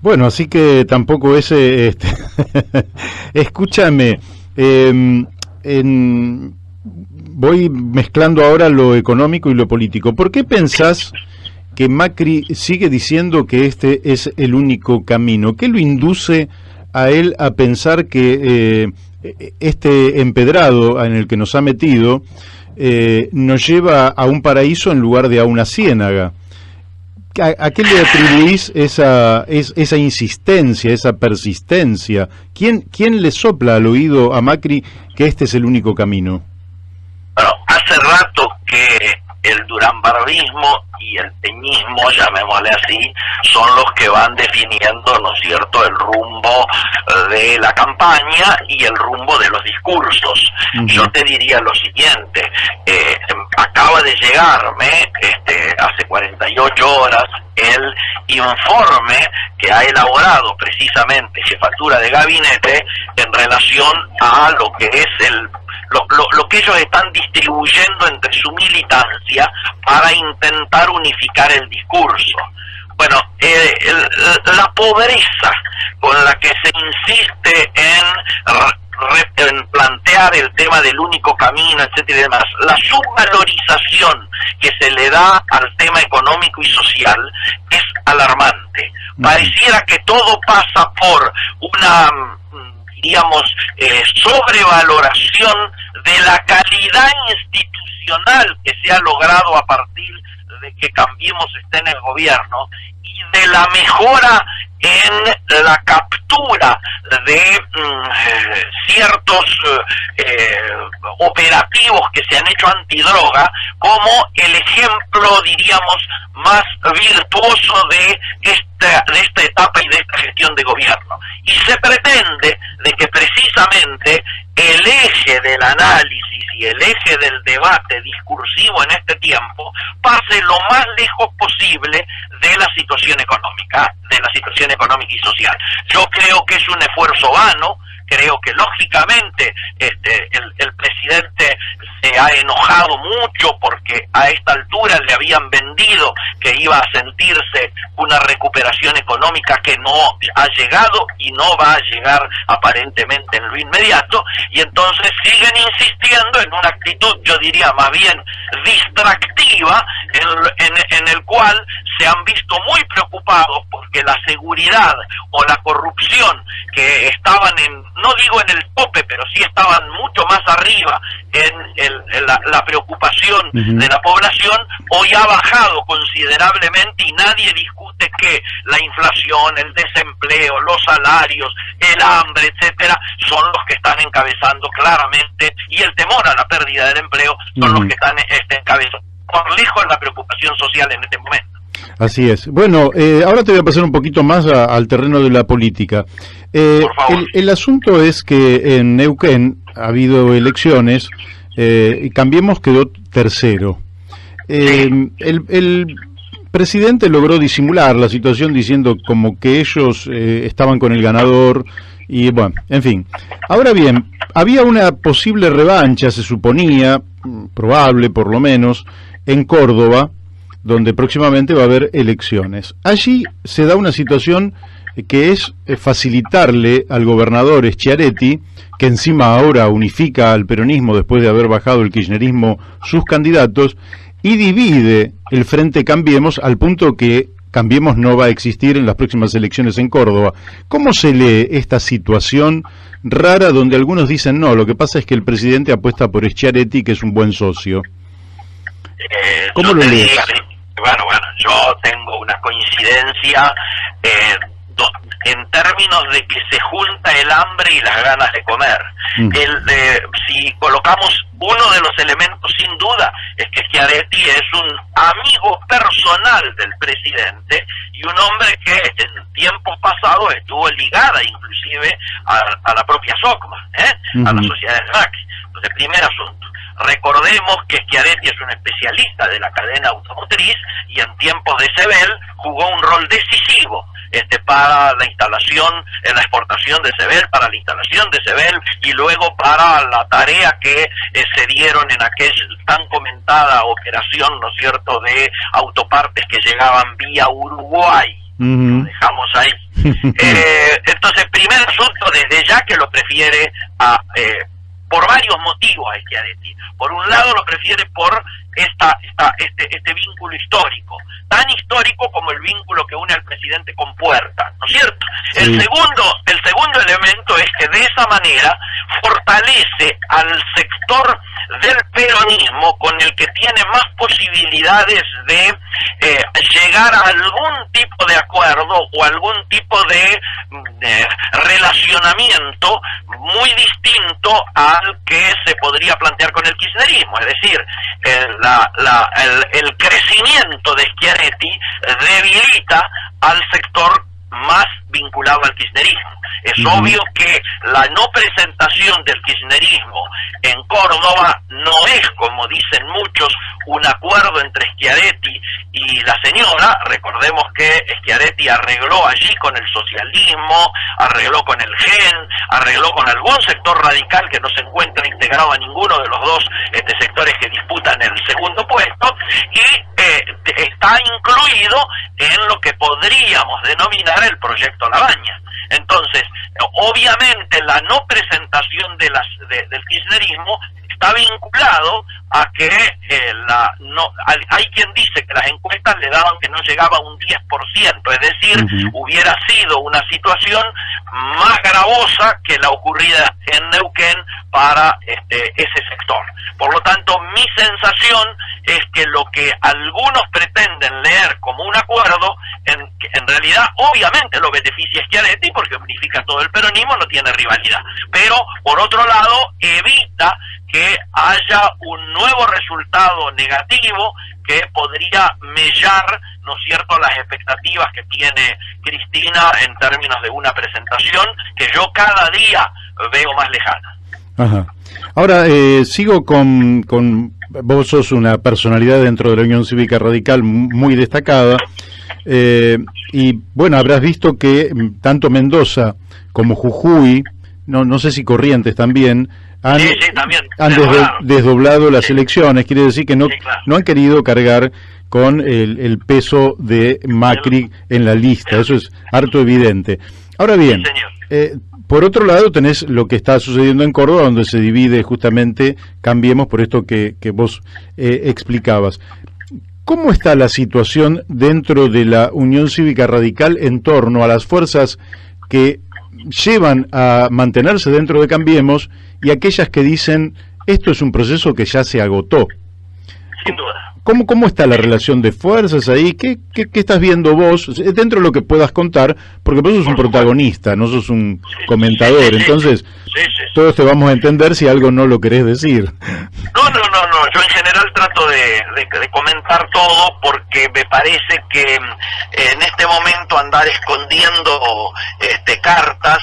Bueno, así que tampoco ese... Escúchame, voy mezclando ahora lo económico y lo político. ¿Por qué pensás que Macri sigue diciendo que este es el único camino? ¿Qué lo induce a él a pensar que este empedrado en el que nos ha metido nos lleva a un paraíso en lugar de a una ciénaga? ¿A qué le atribuís esa insistencia, esa persistencia? ¿Quién le sopla al oído a Macri que este es el único camino?
Bueno, hace rato que el duranbardismo y el peñismo, llamémosle así, son los que van definiendo, ¿no es cierto?, el rumbo de la campaña y el rumbo de los discursos. Yo te diría lo siguiente, acaba de llegarme hace 48 horas el informe que ha elaborado precisamente Jefatura de Gabinete en relación a lo que es lo que ellos están distribuyendo entre su militancia para intentar unificar el discurso. Bueno, la pobreza con la que se insiste en plantear el tema del único camino, etcétera y demás, la subvalorización que se le da al tema económico y social es alarmante. Pareciera que todo pasa por una, digamos, sobrevaloración de la calidad institucional que se ha logrado a partir de que Cambiemos esté en el gobierno, y de la mejora en la captura de ciertos operativos que se han hecho antidroga, como el ejemplo, diríamos, más virtuoso de esta etapa y de esta gestión de gobierno. Y se pretende de que precisamente el eje del análisis y el eje del debate discursivo en este tiempo pase lo más lejos posible de la situación económica y social. Yo creo que es un esfuerzo vano. Creo que lógicamente el presidente se ha enojado mucho porque a esta altura le habían vendido que iba a sentirse una recuperación económica que no ha llegado y no va a llegar aparentemente en lo inmediato, y entonces siguen insistiendo en una actitud, yo diría más bien distractiva, en el cual se han visto muy preocupados porque la seguridad o la corrupción que estaban no digo en el tope, pero sí estaban mucho más arriba en la preocupación de la población, hoy ha bajado considerablemente y nadie discute que la inflación, el desempleo, los salarios, el hambre, etcétera, son los que están encabezando claramente, y el temor a la pérdida del empleo son los que están encabezando por lejos la preocupación social en este momento.
Así es. Bueno, ahora te voy a pasar un poquito más al terreno de la política.
Por favor.
El asunto es que en Neuquén ha habido elecciones y Cambiemos quedó tercero. El presidente logró disimular la situación diciendo como que ellos estaban con el ganador y bueno, en fin. Ahora bien, había una posible revancha, se suponía, probable por lo menos, en Córdoba, donde próximamente va a haber elecciones. Allí se da una situación que es facilitarle al gobernador Schiaretti, que encima ahora unifica al peronismo después de haber bajado el kirchnerismo sus candidatos, y divide el Frente Cambiemos al punto que Cambiemos no va a existir en las próximas elecciones en Córdoba. ¿Cómo se lee esta situación rara donde algunos dicen no, lo que pasa es que el presidente apuesta por Schiaretti, que es un buen socio? ¿Cómo lo lees?
Bueno, yo tengo una coincidencia en términos de que se junta el hambre y las ganas de comer. Si colocamos uno de los elementos, sin duda, es que Schiaretti es un amigo personal del presidente y un hombre que en tiempos pasados estuvo ligada inclusive a la propia SOCMA, a la sociedad de Macri. Entonces, primer asunto. Recordemos que Schiaretti es un especialista de la cadena automotriz y en tiempos de Sebel jugó un rol decisivo para la instalación, en la exportación de Sebel, para la instalación de Sebel y luego para la tarea que se dieron en aquella tan comentada operación, ¿no es cierto?, de autopartes que llegaban vía Uruguay. Lo dejamos ahí. Entonces, primer asunto, desde ya que lo prefiere por varios motivos a Schiaretti. Por un lado lo prefiere por este vínculo histórico, tan histórico como el vínculo que une al presidente con Puerta, ¿no es cierto? Sí. El segundo elemento es que de esa manera fortalece al sector del peronismo con el que tiene más posibilidades de llegar a algún tipo de acuerdo o algún tipo de relacionamiento muy distinto al que se podría plantear con el kirchnerismo, es decir, el crecimiento de Schiaretti debilita al sector más vinculado al kirchnerismo. Es obvio que la no presentación del kirchnerismo en Córdoba no es, como dicen muchos, un acuerdo entre Schiaretti y la señora. Recordemos que Schiaretti arregló allí con el socialismo, arregló con el GEN, arregló con algún sector radical que no se encuentra integrado a ninguno de los dos sectores que disputan el segundo puesto, y está incluido en lo que podríamos denominar el proyecto Labaña. Entonces, obviamente la no presentación del kirchnerismo está vinculado a que hay quien dice que las encuestas le daban que no llegaba a un 10%, es decir, hubiera sido una situación más gravosa que la ocurrida en Neuquén para ese sector. Por lo tanto, mi sensación es que lo que algunos pretenden leer como un acuerdo, en realidad obviamente lo beneficia Schiaretti porque unifica todo el peronismo, no tiene rivalidad, pero por otro lado evita que haya un nuevo resultado negativo que podría mellar, ¿no es cierto?, las expectativas que tiene Cristina en términos de una presentación que yo cada día veo más lejana.
Ajá. Ahora, sigo con vos sos una personalidad dentro de la Unión Cívica Radical muy destacada, y bueno, habrás visto que tanto Mendoza como Jujuy, no sé si Corrientes también, han desdoblado las elecciones. Quiere decir que no han querido cargar con el peso de Macri en la lista. Eso es harto evidente. Ahora bien, por otro lado tenés lo que está sucediendo en Córdoba, donde se divide justamente Cambiemos, por esto que vos explicabas. ¿Cómo está la situación dentro de la Unión Cívica Radical en torno a las fuerzas que llevan a mantenerse dentro de Cambiemos y aquellas que dicen esto es un proceso que ya se agotó.
Sin duda.
¿Cómo está la relación de fuerzas ahí? ¿Qué estás viendo vos dentro de lo que puedas contar? Porque vos sos un protagonista, no sos un comentador, entonces todos te vamos a entender si algo no lo querés decir.
No, yo en general trato de comentar todo porque me parece que en este momento andar escondiendo cartas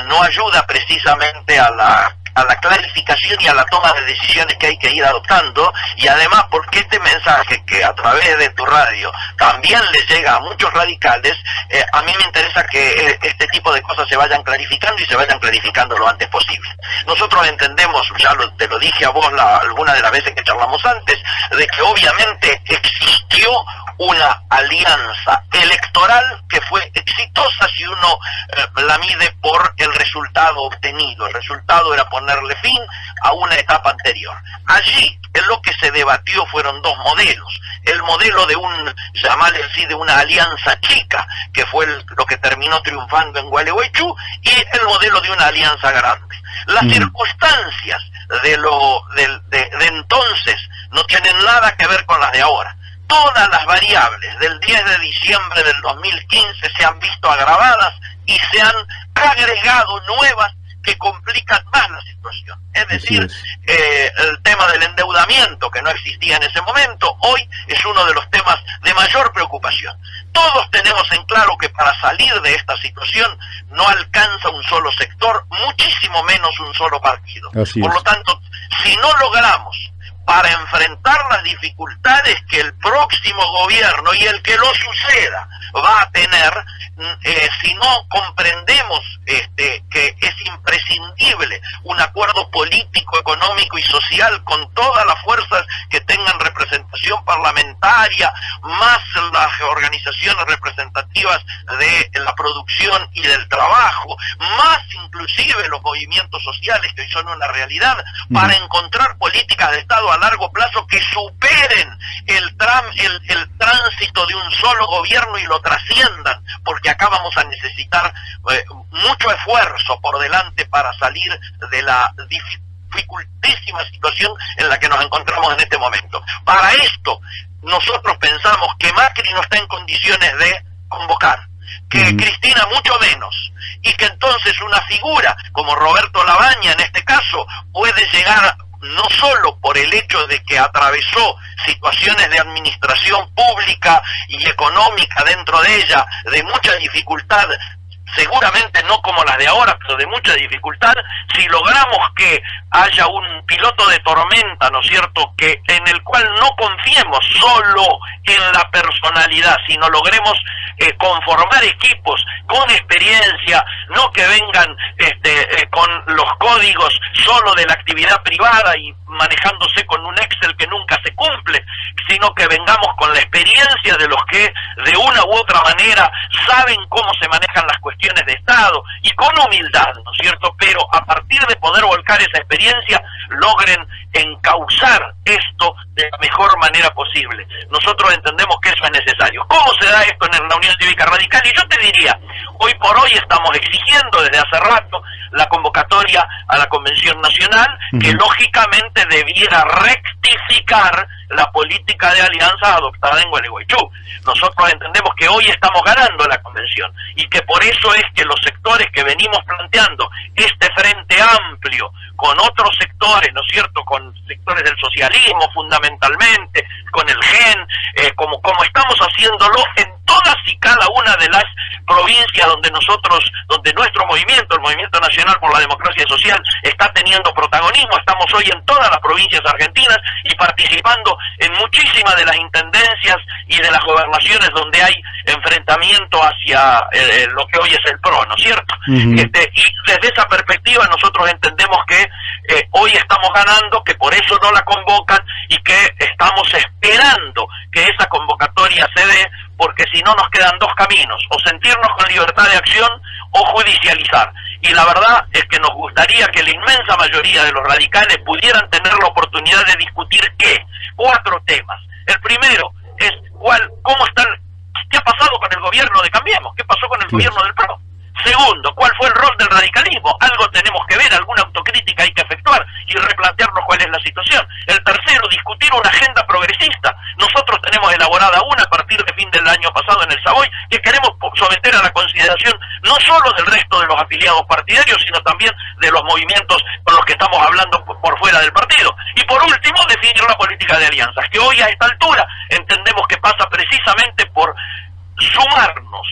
no ayuda precisamente a la clarificación y a la toma de decisiones que hay que ir adoptando, y además porque este mensaje que a través de tu radio también le llega a muchos radicales, a mí me interesa que este tipo de cosas se vayan clarificando y se vayan clarificando lo antes posible. Nosotros entendemos, te lo dije a vos alguna de las veces que charlamos antes, de que obviamente existió una alianza electoral que fue exitosa si uno la mide por el resultado obtenido. El resultado era ponerle fin a una etapa anterior. Allí en lo que se debatió fueron dos modelos. El modelo de llamarle así, de una alianza chica, que fue lo que terminó triunfando en Gualeguaychú, y el modelo de una alianza grande. Las circunstancias de entonces no tienen nada que ver con las de ahora. Todas las variables del 10 de diciembre del 2015 se han visto agravadas y se han agregado nuevas que complican más la situación. Es decir, el tema del endeudamiento, que no existía en ese momento, hoy es uno de los temas de mayor preocupación. Todos tenemos en claro que para salir de esta situación no alcanza un solo sector, muchísimo menos un solo partido. Por lo tanto, si no logramos para enfrentar las dificultades que el próximo gobierno y el que lo suceda va a tener, si no comprendemos que es imprescindible un acuerdo político, económico y social con todas las fuerzas que tengan representación parlamentaria, más las organizaciones representativas de la producción y del trabajo, más inclusive los movimientos sociales que hoy son una realidad, para encontrar políticas de Estado a largo plazo que superen el tránsito de un solo gobierno y lo trasciendan, porque acá vamos a necesitar mucho esfuerzo por delante para salir de la dificultísima situación en la que nos encontramos en este momento. Para esto, nosotros pensamos que Macri no está en condiciones de convocar, que Cristina mucho menos, y que entonces una figura como Roberto Labaña, en este caso, puede llegar no solo por el hecho de que atravesó situaciones de administración pública y económica dentro de ella de mucha dificultad, seguramente no como las de ahora, pero de mucha dificultad, si logramos que haya un piloto de tormenta, ¿no es cierto?, que en el cual no confiemos solo en la personalidad, sino logremos conformar equipos con experiencia, no que vengan con los códigos solo de la actividad privada y manejándose con un Excel que nunca se cumple, sino que vengamos con la experiencia de los que de una u otra manera saben cómo se manejan las cuestiones de Estado, y con humildad, ¿no es cierto?, pero a partir de poder volcar esa experiencia, logren encauzar esto de la mejor manera posible. Nosotros entendemos que eso es necesario. ¿Cómo se da esto en la Unión Cívica Radical? Y yo te diría, hoy por hoy estamos exigiendo desde hace rato la convocatoria a la Convención Nacional, que lógicamente debiera rectificar la política de alianza adoptada en Gualeguaychú. Nosotros entendemos que hoy estamos ganando la convención y que por eso es que los sectores que venimos planteando este frente amplio con otros sectores, ¿no es cierto?, con sectores del socialismo fundamentalmente, con el GEN, como estamos haciéndolo en todas y cada una de las provincias donde nuestro movimiento, el Movimiento Nacional por la Democracia Social, está teniendo protagonismo. Estamos hoy en todas las provincias argentinas y participando en muchísimas de las intendencias y de las gobernaciones donde hay enfrentamiento hacia lo que hoy es el PRO, ¿no es cierto? Y desde esa perspectiva nosotros entendemos que hoy estamos ganando, que por eso no la convocan y que estamos esperando que esa convocatoria se dé, porque si no nos quedan dos caminos: o sentirnos con libertad de acción o judicializar. Y la verdad es que nos gustaría que la inmensa mayoría de los radicales pudieran tener la oportunidad de discutir cuatro temas. El primero es ¿qué ha pasado con el gobierno de Cambiemos? ¿Qué pasó con el gobierno del PRO? Segundo, ¿cuál fue el rol del radicalismo? Algo tenemos que ver, alguna autocrítica hay que efectuar y replantearnos cuál es la situación. El tercero, discutir una agenda progresista. Nosotros tenemos elaborada una a partir de fin del año pasado en el Savoy, que queremos someter a la consideración no solo del resto de los afiliados partidarios, sino también de los movimientos con los que estamos hablando por fuera del partido. Y por último, definir la política de alianzas, que hoy a esta altura entendemos que pasa precisamente por sumarnos,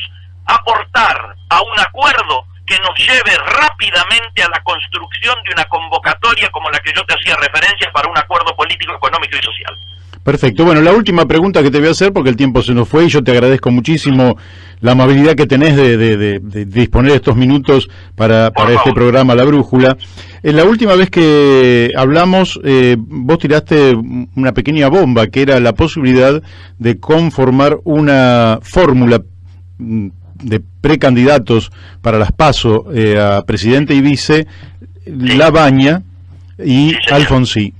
aportar a un acuerdo que nos lleve rápidamente a la construcción de una convocatoria como la que yo te hacía referencia para un acuerdo político, económico y social.
Perfecto. Bueno, la última pregunta que te voy a hacer, porque el tiempo se nos fue y yo te agradezco muchísimo la amabilidad que tenés de disponer estos minutos para este programa La Brújula. La última vez que hablamos, vos tiraste una pequeña bomba, que era la posibilidad de conformar una fórmula de precandidatos para las PASO a presidente y vice, sí. Labaña y Alfonsín.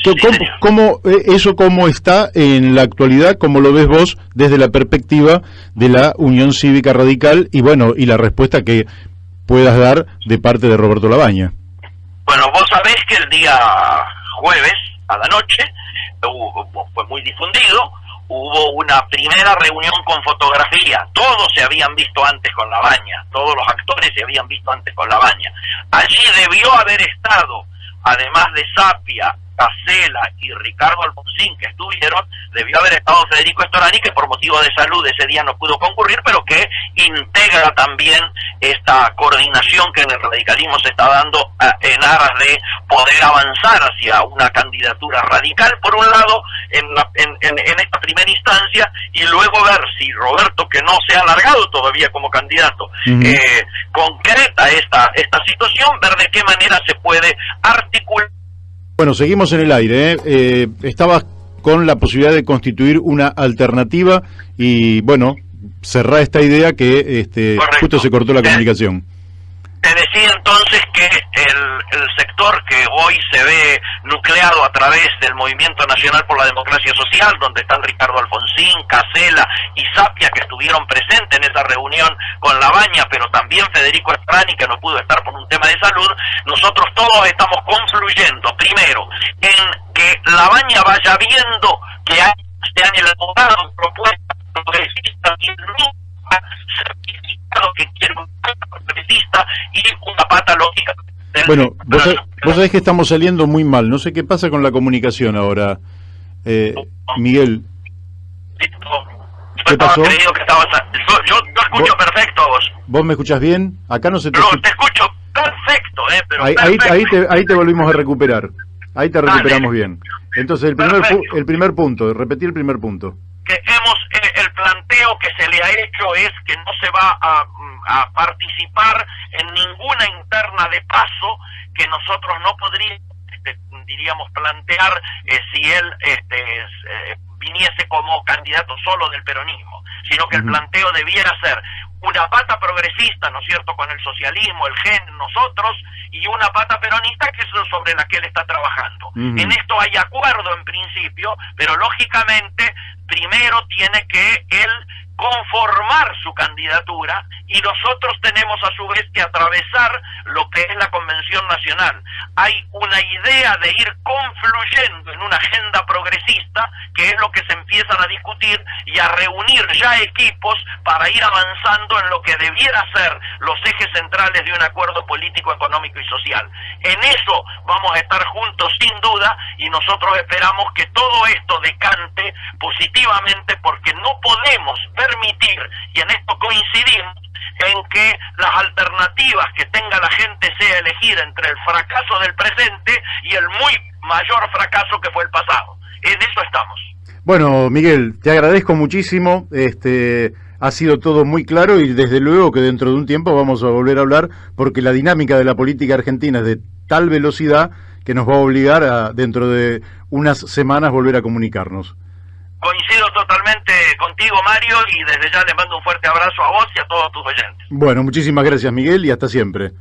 Sí, ¿Cómo está en la actualidad? ¿Cómo lo ves vos desde la perspectiva de la Unión Cívica Radical? Y bueno, y la respuesta que puedas dar de parte de Roberto Labaña.
Bueno, vos sabés que el día jueves a la noche fue muy difundido. Hubo una primera reunión con fotografía. Todos se habían visto antes con Labaña, todos los actores se habían visto antes con Labaña. Allí debió haber estado, además de Sapia, Casela y Ricardo Alfonsín, que estuvieron, debió haber estado Federico Storani, que por motivo de salud ese día no pudo concurrir, pero que integra también esta coordinación que en el radicalismo se está dando en aras de poder avanzar hacia una candidatura radical, por un lado, en esta primera instancia, y luego ver si Roberto, que no se ha alargado todavía como candidato, concreta esta situación, ver de qué manera se puede articular.
Bueno, seguimos en el aire, estabas con la posibilidad de constituir una alternativa y, bueno, cerrá esta idea que justo se cortó la comunicación.
Te decía entonces que el sector que hoy se ve nucleado a través del Movimiento Nacional por la Democracia Social, donde están Ricardo Alfonsín, Casela y Sapia, que estuvieron presentes en esa reunión con Labaña, pero también Federico Storani, que no pudo estar por un tema de salud, nosotros todos estamos confluyendo, primero, en que Labaña vaya viendo que se han elaborado propuestas progresistas y nunca certificado que quiere un progresista y una pata lógica.
Bueno, vos sabés que estamos saliendo muy mal, no sé qué pasa con la comunicación ahora, Miguel. ¿Qué pasó?
Yo te escucho perfecto a vos.
¿Vos me escuchás bien? Acá no se te escucha.
Te escucho perfecto, pero
ahí te volvimos a recuperar. Ahí te recuperamos bien. Entonces, el primer punto, repetí el primer punto.
Que el planteo que se le ha hecho es que no se va a participar en ninguna interna de paso, que nosotros no podríamos, diríamos, plantear si él viniese como candidato solo del peronismo, sino que el planteo debiera ser una pata progresista, ¿no es cierto?, con el socialismo, el GEN, nosotros, y una pata peronista, que es sobre la que él está trabajando. En esto hay acuerdo en principio, pero lógicamente primero tiene que él conformar su candidatura y nosotros tenemos a su vez que atravesar lo que es la Convención Nacional. Hay una idea de ir confluyendo en una agenda progresista, que es lo que se empiezan a discutir y a reunir ya equipos para ir avanzando en lo que debiera ser los ejes centrales de un acuerdo político, económico y social. En eso vamos a estar juntos sin duda, y nosotros esperamos que todo esto decante positivamente, porque no podemos permitir, y en esto coincidimos, en que las alternativas que tenga la gente sea elegir entre el fracaso del presente y el muy mayor fracaso que fue el pasado. En eso estamos.
Bueno, Miguel, te agradezco muchísimo, ha sido todo muy claro y desde luego que dentro de un tiempo vamos a volver a hablar, porque la dinámica de la política argentina es de tal velocidad que nos va a obligar a, dentro de unas semanas, volver a comunicarnos.
Coincido totalmente contigo, Mario, y desde ya le mando un fuerte abrazo a vos y a todos tus oyentes.
Bueno, muchísimas gracias, Miguel, y hasta siempre.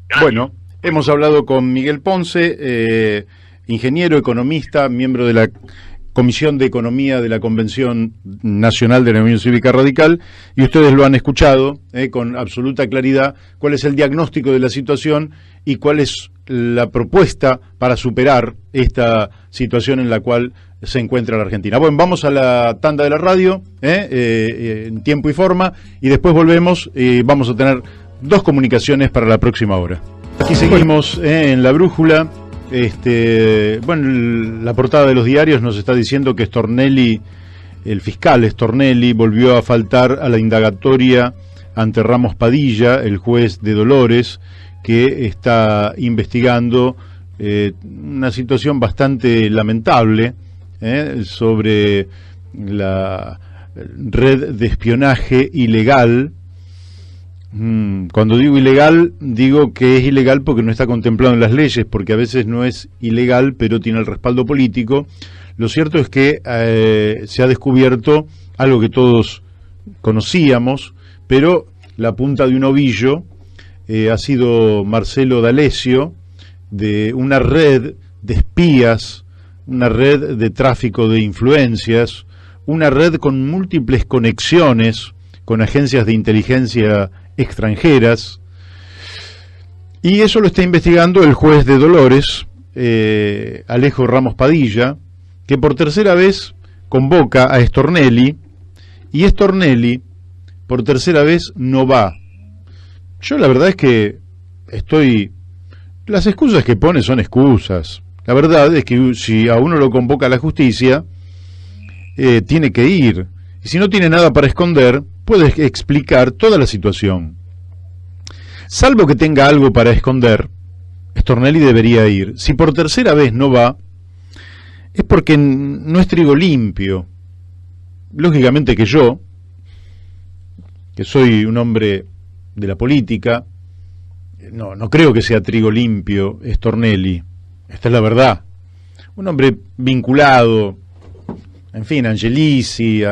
Gracias. Bueno, hemos hablado con Miguel Ponce, ingeniero, economista, miembro de la Comisión de Economía de la Convención Nacional de la Unión Cívica Radical, y ustedes lo han escuchado con absoluta claridad cuál es el diagnóstico de la situación y cuál es la propuesta para superar esta situación en la cual se encuentra la Argentina. Bueno, vamos a la tanda de la radio, en tiempo y forma, y después volvemos y vamos a tener 2 comunicaciones para la próxima hora. Aquí seguimos en La Brújula. Bueno, la portada de los diarios nos está diciendo que Stornelli, el fiscal Stornelli, volvió a faltar a la indagatoria ante Ramos Padilla, el juez de Dolores, que está investigando una situación bastante lamentable sobre la red de espionaje ilegal. Cuando digo ilegal, digo que es ilegal porque no está contemplado en las leyes, porque a veces no es ilegal, pero tiene el respaldo político. Lo cierto es que se ha descubierto algo que todos conocíamos, pero la punta de un ovillo ha sido Marcelo D'Alessio, de una red de espías, una red de tráfico de influencias, una red con múltiples conexiones con agencias de inteligencia extranjeras, y eso lo está investigando el juez de Dolores, Alejo Ramos Padilla, que por tercera vez convoca a Stornelli, y Stornelli por tercera vez no va. Yo la verdad es que las excusas que pone son excusas. La verdad es que si a uno lo convoca la justicia, tiene que ir, y si no tiene nada para esconder, puede explicar toda la situación. Salvo que tenga algo para esconder, Stornelli debería ir. Si por tercera vez no va, es porque no es trigo limpio. Lógicamente que yo, que soy un hombre de la política, no creo que sea trigo limpio Stornelli. Esta es la verdad. Un hombre vinculado, en fin, a Angelici,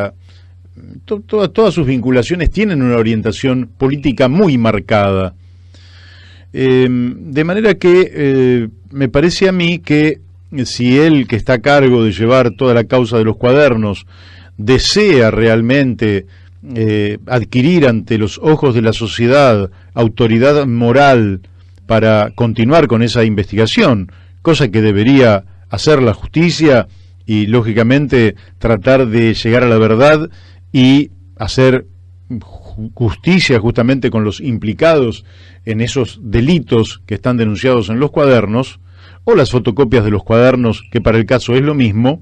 todas sus vinculaciones tienen una orientación política muy marcada. De manera que me parece a mí que si él, que está a cargo de llevar toda la causa de los cuadernos, desea realmente adquirir ante los ojos de la sociedad autoridad moral para continuar con esa investigación, cosa que debería hacer la justicia y lógicamente tratar de llegar a la verdad y hacer justicia justamente con los implicados en esos delitos que están denunciados en los cuadernos, o las fotocopias de los cuadernos, que para el caso es lo mismo.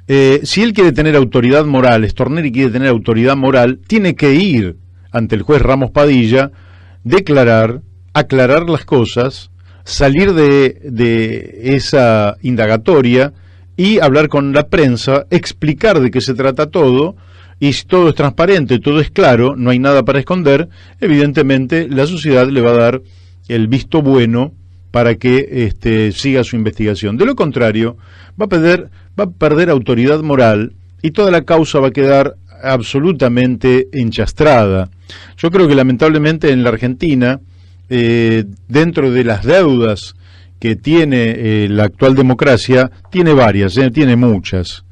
Si él quiere tener autoridad moral, Stornelli quiere tener autoridad moral, tiene que ir ante el juez Ramos Padilla, declarar, aclarar las cosas, salir de esa indagatoria y hablar con la prensa, explicar de qué se trata todo, y si todo es transparente, todo es claro, no hay nada para esconder, evidentemente la sociedad le va a dar el visto bueno para que siga su investigación. De lo contrario, va a perder autoridad moral y toda la causa va a quedar absolutamente enchastrada. Yo creo que lamentablemente en la Argentina, dentro de las deudas que tiene la actual democracia, tiene varias, tiene muchas.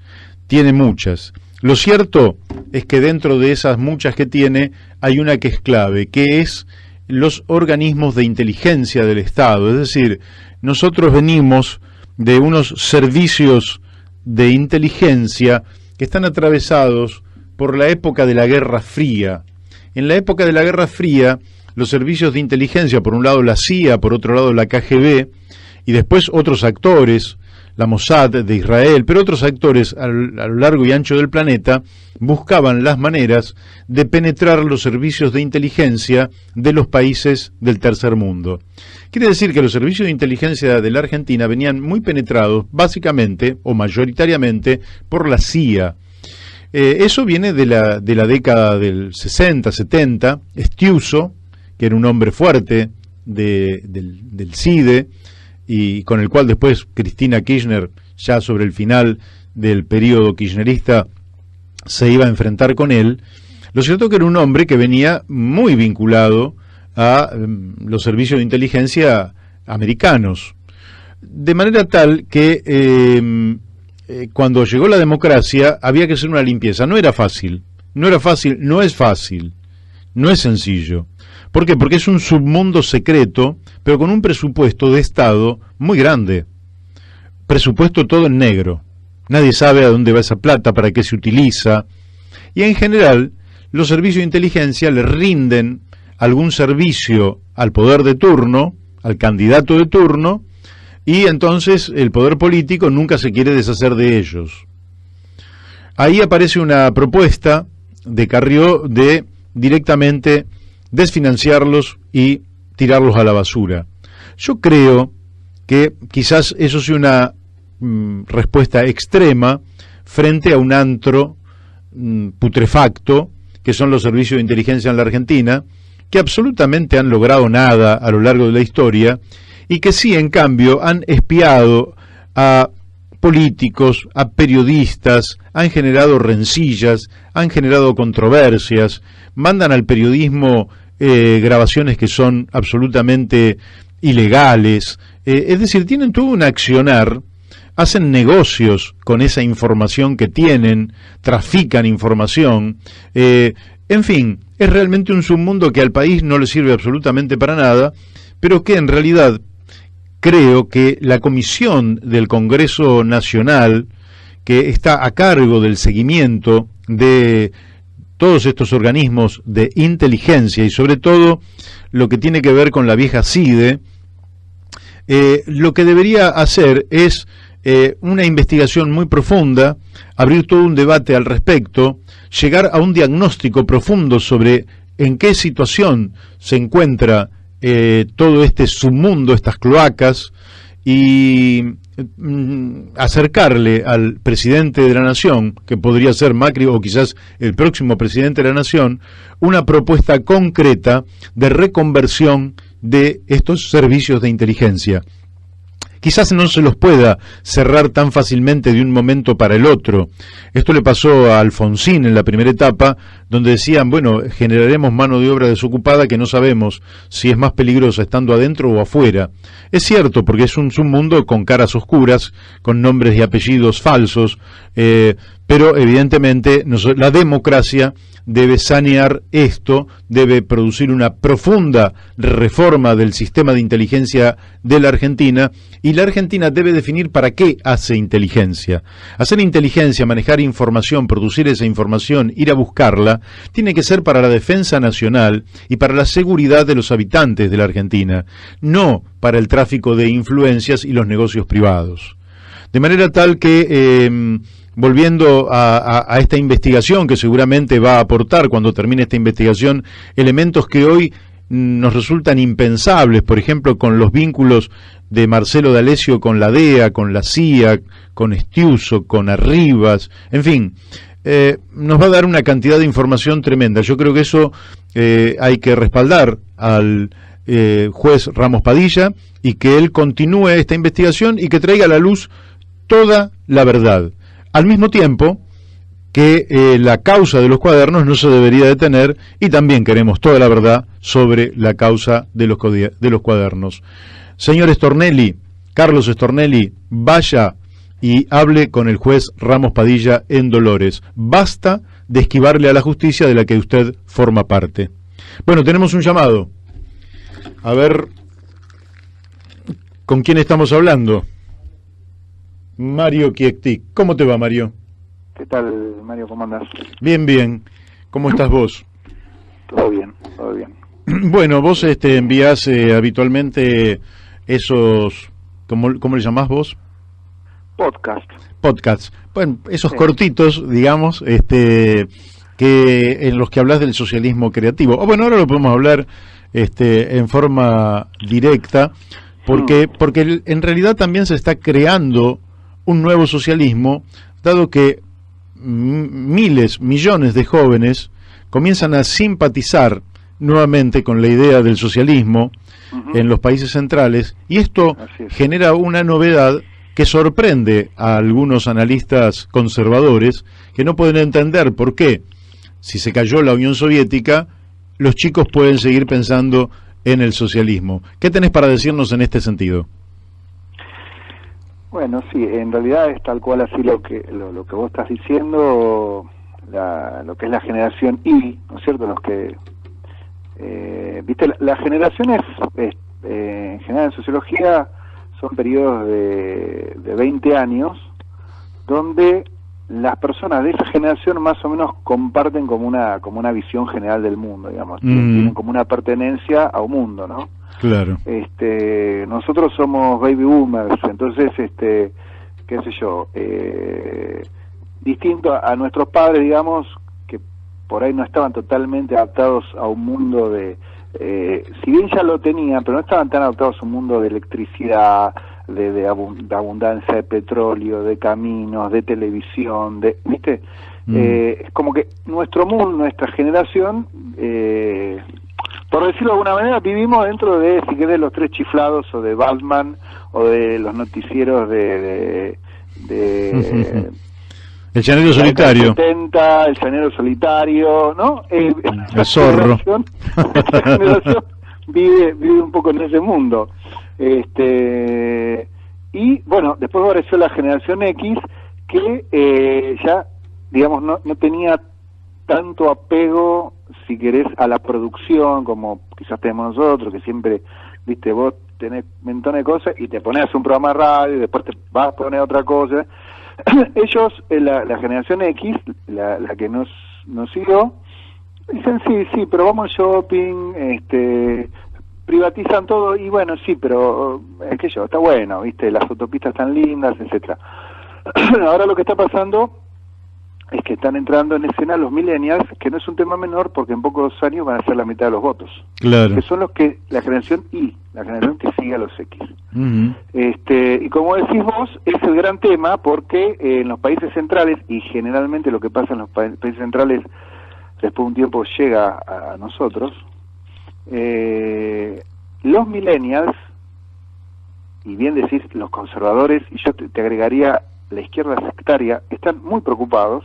Lo cierto es que dentro de esas muchas que tiene, hay una que es clave, que es los organismos de inteligencia del Estado. Es decir, nosotros venimos de unos servicios de inteligencia que están atravesados por la época de la Guerra Fría. En la época de la Guerra Fría, los servicios de inteligencia, por un lado la CIA, por otro lado la KGB, y después otros actores, la Mossad de Israel, pero otros actores a lo largo y ancho del planeta, buscaban las maneras de penetrar los servicios de inteligencia de los países del tercer mundo. Quiere decir que los servicios de inteligencia de la Argentina venían muy penetrados, básicamente o mayoritariamente, por la CIA. Eso viene de la década del 60, 70, Estiuso, que era un hombre fuerte del CIDE, y con el cual después Cristina Kirchner, ya sobre el final del periodo kirchnerista, se iba a enfrentar con él. Lo cierto que era un hombre que venía muy vinculado a los servicios de inteligencia americanos, de manera tal que cuando llegó la democracia había que hacer una limpieza. No era fácil, no es fácil, no es sencillo. ¿Por qué? Porque es un submundo secreto, pero con un presupuesto de Estado muy grande. Presupuesto todo en negro. Nadie sabe a dónde va esa plata, para qué se utiliza. Y en general, los servicios de inteligencia le rinden algún servicio al poder de turno, al candidato de turno, y entonces el poder político nunca se quiere deshacer de ellos. Ahí aparece una propuesta de Carrió de directamente desfinanciarlos y tirarlos a la basura. Yo creo que quizás eso sea una respuesta extrema frente a un antro putrefacto que son los servicios de inteligencia en la Argentina, que absolutamente han logrado nada a lo largo de la historia y que sí, en cambio, han espiado a políticos, a periodistas, han generado rencillas, han generado controversias, mandan al periodismo grabaciones que son absolutamente ilegales, es decir, tienen todo un accionar, hacen negocios con esa información que tienen, trafican información, en fin, es realmente un submundo que al país no le sirve absolutamente para nada, pero que en realidad creo que la comisión del Congreso Nacional, que está a cargo del seguimiento de todos estos organismos de inteligencia y sobre todo lo que tiene que ver con la vieja CIDE, lo que debería hacer es una investigación muy profunda, abrir todo un debate al respecto, llegar a un diagnóstico profundo sobre en qué situación se encuentra todo este submundo, estas cloacas, y acercarle al presidente de la Nación, que podría ser Macri o quizás el próximo presidente de la Nación, una propuesta concreta de reconversión de estos servicios de inteligencia. Quizás no se los pueda cerrar tan fácilmente de un momento para el otro. Esto le pasó a Alfonsín en la primera etapa, donde decían, bueno, generaremos mano de obra desocupada que no sabemos si es más peligrosa estando adentro o afuera. Es cierto, porque es un submundo con caras oscuras, con nombres y apellidos falsos, pero evidentemente la democracia debe sanear esto, debe producir una profunda reforma del sistema de inteligencia de la Argentina, y la Argentina debe definir para qué hace inteligencia. Hacer inteligencia, manejar información, producir esa información, ir a buscarla, tiene que ser para la defensa nacional y para la seguridad de los habitantes de la Argentina, no para el tráfico de influencias y los negocios privados. De manera tal que volviendo a esta investigación, que seguramente va a aportar cuando termine esta investigación elementos que hoy nos resultan impensables, por ejemplo, con los vínculos de Marcelo D'Alessio con la DEA, con la CIA, con Estiuso, con Arribas, en fin, nos va a dar una cantidad de información tremenda. Yo creo que eso hay que respaldar al juez Ramos Padilla y que él continúe esta investigación y que traiga a la luz toda la verdad. Al mismo tiempo que la causa de los cuadernos no se debería detener y también queremos toda la verdad sobre la causa de los cuadernos. Señor Stornelli, Carlos Stornelli, vaya y hable con el juez Ramos Padilla en Dolores. Basta de esquivarle a la justicia de la que usted forma parte. Bueno, tenemos un llamado. A ver, ¿con quién estamos hablando? Mario Kiektik. ¿Cómo te va, Mario?
¿Qué tal, Mario? ¿Cómo andás?
Bien, bien. ¿Cómo estás vos?
Todo bien, todo bien.
Bueno, vos envías habitualmente esos, ¿cómo le llamás vos? Podcasts. Bueno, esos sí, cortitos, digamos, que en los que hablas del socialismo creativo. O bueno, ahora lo podemos hablar en forma directa, porque en realidad también se está creando un nuevo socialismo, dado que miles, millones de jóvenes comienzan a simpatizar nuevamente con la idea del socialismo en los países centrales, y esto genera una novedad que sorprende a algunos analistas conservadores que no pueden entender por qué, si se cayó la Unión Soviética, los chicos pueden seguir pensando en el socialismo. ¿Qué tenés para decirnos en este sentido?
Bueno, sí, en realidad es tal cual así lo que vos estás diciendo, lo que es la generación Y, ¿no es cierto? Los que, viste, las generaciones, en general en sociología, son periodos de 20 años, donde las personas de esa generación más o menos comparten como una visión general del mundo, digamos, tienen como una pertenencia a un mundo, ¿no?
Claro.
Nosotros somos baby boomers, entonces, qué sé yo, distinto a nuestros padres, digamos, que por ahí no estaban totalmente adaptados a un mundo si bien ya lo tenían, pero no estaban tan adaptados a un mundo de electricidad, de abundancia de petróleo, de caminos, de televisión, ¿viste? Es como que nuestro mundo, nuestra generación, por decirlo de alguna manera, vivimos dentro de, si querés, los Tres Chiflados, o de Batman, o de los noticieros de
el llanero solitario.
70, el llanero solitario, ¿no?
El zorro.
Esta generación vive un poco en ese mundo. Y bueno, después apareció la generación X, que ya, digamos, no tenía tanto apego, si querés, a la producción, como quizás tenemos nosotros, que siempre, viste, vos tenés un montón de cosas y te pones a hacer un programa de radio y después te vas a poner otra cosa. Ellos, la generación X, la que nos siguió, dicen sí, pero vamos al shopping, privatizan todo, y bueno, sí, pero es que está bueno, viste, las autopistas están lindas, etcétera. Ahora lo que está pasando es que están entrando en escena los millennials, que no es un tema menor, porque en pocos años van a ser la mitad de los votos.
Claro.
Que son la generación Y, la generación que sigue a los X. Y como decís vos, es el gran tema, porque en los países centrales, y generalmente lo que pasa en los países centrales, después de un tiempo llega a nosotros, los millennials, y bien decís los conservadores, y yo te agregaría la izquierda sectaria, están muy preocupados,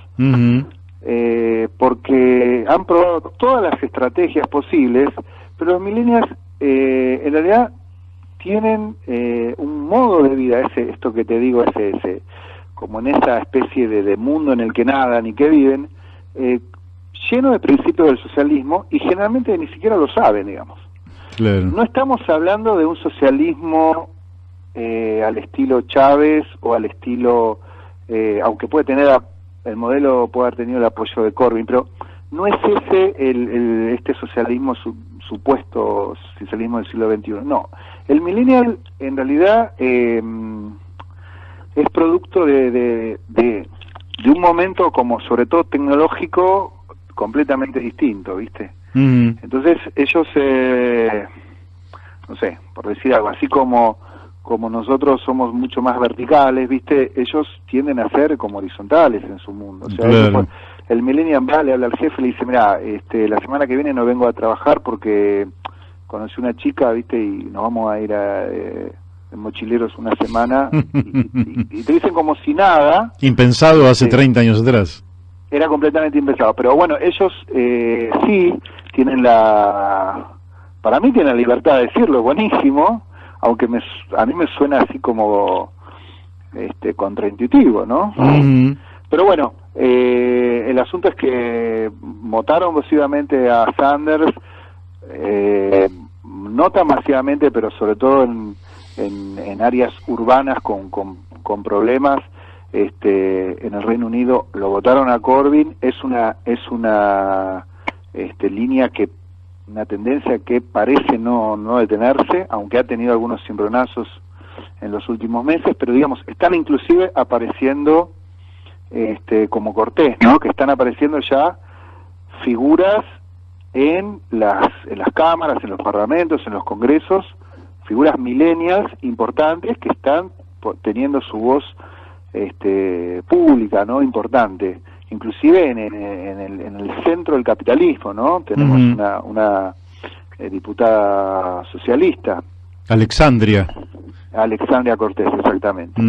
porque han probado todas las estrategias posibles, pero los millennials en realidad tienen un modo de vida, esto que te digo, ese como en esa especie de mundo en el que nadan y que viven, lleno de principios del socialismo, y generalmente ni siquiera lo saben, digamos.
Claro.
No estamos hablando de un socialismo al estilo Chávez o al estilo, aunque puede tener el modelo puede haber tenido el apoyo de Corbyn, pero no es ese este socialismo supuesto socialismo del siglo XXI. No, el millennial en realidad es producto de un momento, como sobre todo tecnológico, completamente distinto, ¿viste? Entonces ellos, no sé, por decir algo, así como nosotros somos mucho más verticales, ¿viste? Ellos tienden a ser como horizontales en su mundo. O sea,
claro.
El millennial le habla al jefe y le dice, mira, la semana que viene no vengo a trabajar porque conocí una chica, ¿viste? Y nos vamos a ir de mochileros una semana, y te dicen como si nada.
Impensado hace 30 años atrás.
Era completamente impensado, pero bueno, ellos sí tienen para mí tienen la libertad de decirlo, buenísimo, aunque a mí me suena así como contraintuitivo, ¿no? Pero bueno, el asunto es que votaron masivamente a Sanders, no tan masivamente, pero sobre todo en áreas urbanas con problemas. En el Reino Unido lo votaron a Corbyn. Es una línea una tendencia que parece no detenerse, aunque ha tenido algunos cimbronazos en los últimos meses, pero digamos, están inclusive apareciendo como Cortés, ¿no? Que están apareciendo ya figuras en las cámaras, en los parlamentos, en los congresos, figuras millennials importantes que están teniendo su voz pública, ¿no? Importante, inclusive en el centro del capitalismo, ¿no? Tenemos una diputada socialista,
Alexandria
Cortés, exactamente.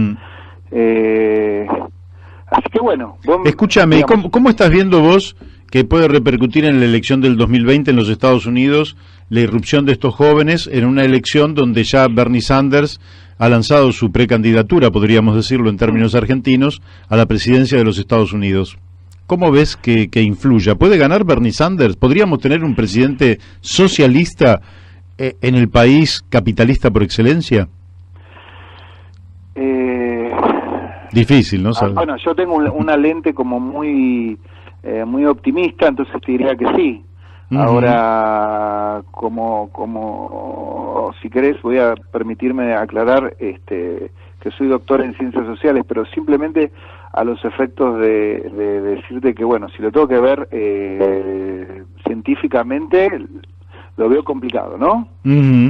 Así que bueno,
escúchame,
digamos,
¿cómo estás viendo vos que puede repercutir en la elección del 2020 en los Estados Unidos la irrupción de estos jóvenes en una elección donde ya Bernie Sanders ha lanzado su precandidatura, podríamos decirlo en términos argentinos, a la presidencia de los Estados Unidos. ¿Cómo ves que influya? ¿Puede ganar Bernie Sanders? ¿Podríamos tener un presidente socialista en el país capitalista por excelencia? Difícil, ¿no?
Bueno, yo tengo una lente como muy optimista, entonces te diría que sí. Ahora, como si querés, voy a permitirme aclarar que soy doctor en ciencias sociales, pero simplemente a los efectos de decirte que, bueno, si lo tengo que ver científicamente, lo veo complicado, ¿no?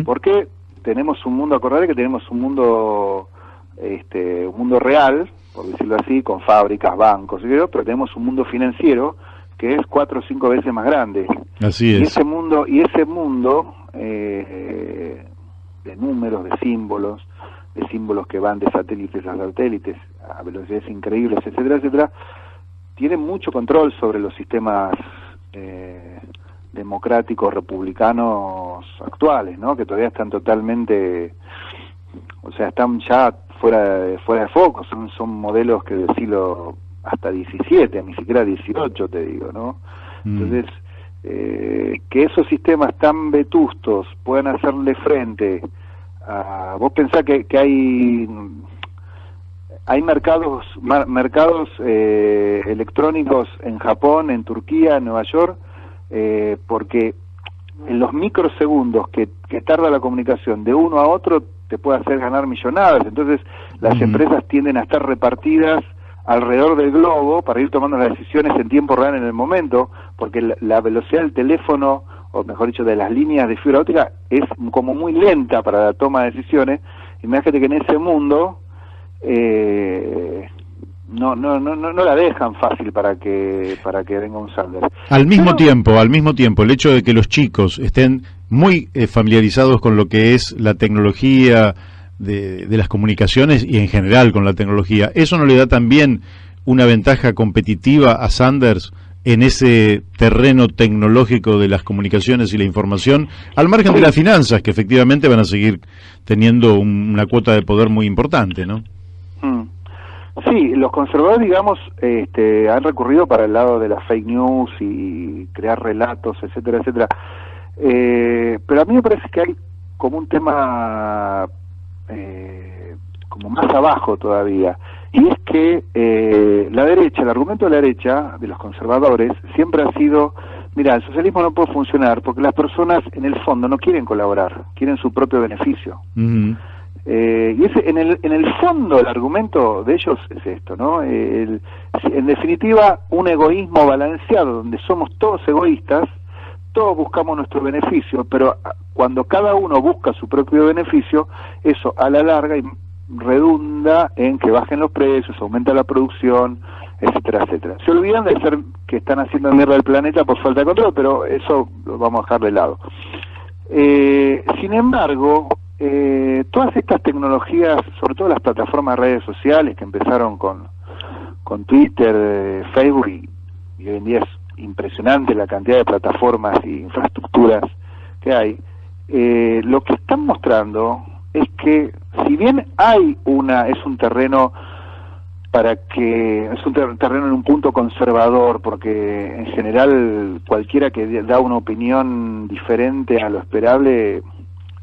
Porque tenemos un mundo, acordate que tenemos un mundo real, por decirlo así, con fábricas, bancos, pero tenemos un mundo financiero que es 4 o 5 veces más grande.
Así es.
Y ese mundo de números, de símbolos que van de satélites a satélites a velocidades increíbles, etcétera, etcétera, tiene mucho control sobre los sistemas democráticos republicanos actuales, ¿no? Que todavía están totalmente, o sea, están ya fuera de foco, son modelos que del siglo hasta 17, ni siquiera 18 te digo, ¿no? Entonces, que esos sistemas tan vetustos puedan hacerle frente a... Vos pensás que hay mercados electrónicos en Japón, en Turquía, en Nueva York, porque en los microsegundos que tarda la comunicación de uno a otro te puede hacer ganar millonadas. Entonces las empresas tienden a estar repartidas alrededor del globo para ir tomando las decisiones en tiempo real en el momento, porque la velocidad del teléfono, o mejor dicho, de las líneas de fibra óptica, es como muy lenta para la toma de decisiones. Imagínate que en ese mundo no la dejan fácil para que venga un Sanders.
Al mismo tiempo, el hecho de que los chicos estén muy familiarizados con lo que es la tecnología de las comunicaciones y en general con la tecnología, ¿eso no le da también una ventaja competitiva a Sanders en ese terreno tecnológico de las comunicaciones y la información, al margen de las finanzas, que efectivamente van a seguir teniendo una cuota de poder muy importante, ¿no?
Sí, los conservadores, digamos, han recurrido para el lado de las fake news y crear relatos, etcétera, etcétera. Pero a mí me parece que hay como un tema como más abajo todavía, y es que la derecha, el argumento de la derecha, de los conservadores, siempre ha sido: mira, el socialismo no puede funcionar porque las personas en el fondo no quieren colaborar, quieren su propio beneficio. Y ese, en el fondo el argumento de ellos es esto, ¿no? En definitiva, un egoísmo balanceado donde somos todos egoístas, todos buscamos nuestro beneficio, pero cuando cada uno busca su propio beneficio, eso a la larga redunda en que bajen los precios, aumenta la producción, etcétera, etcétera. Se olvidan de ser que están haciendo mierda al planeta por falta de control, pero eso lo vamos a dejar de lado. Sin embargo, todas estas tecnologías, sobre todo las plataformas de redes sociales que empezaron con Twitter, Facebook, y hoy en día es impresionante la cantidad de plataformas y infraestructuras que hay, lo que están mostrando es que si bien hay es un terreno terreno en un punto conservador, porque en general cualquiera que da una opinión diferente a lo esperable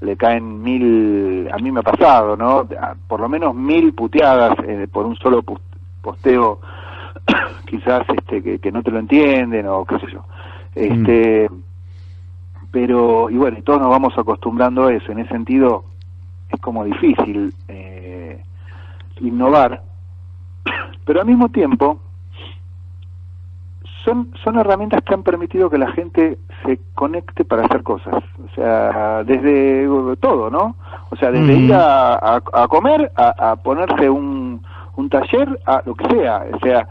le caen 1000, a mí me ha pasado, ¿no? Por lo menos 1000 puteadas por un solo posteo, quizás que no te lo entienden o qué sé yo. Pero, y bueno, y todos nos vamos acostumbrando a eso. En ese sentido es como difícil innovar, pero al mismo tiempo son herramientas que han permitido que la gente se conecte para hacer cosas, o sea, desde todo, ¿no? O sea, desde ir a comer, a ponerse un taller, a lo que sea, o sea,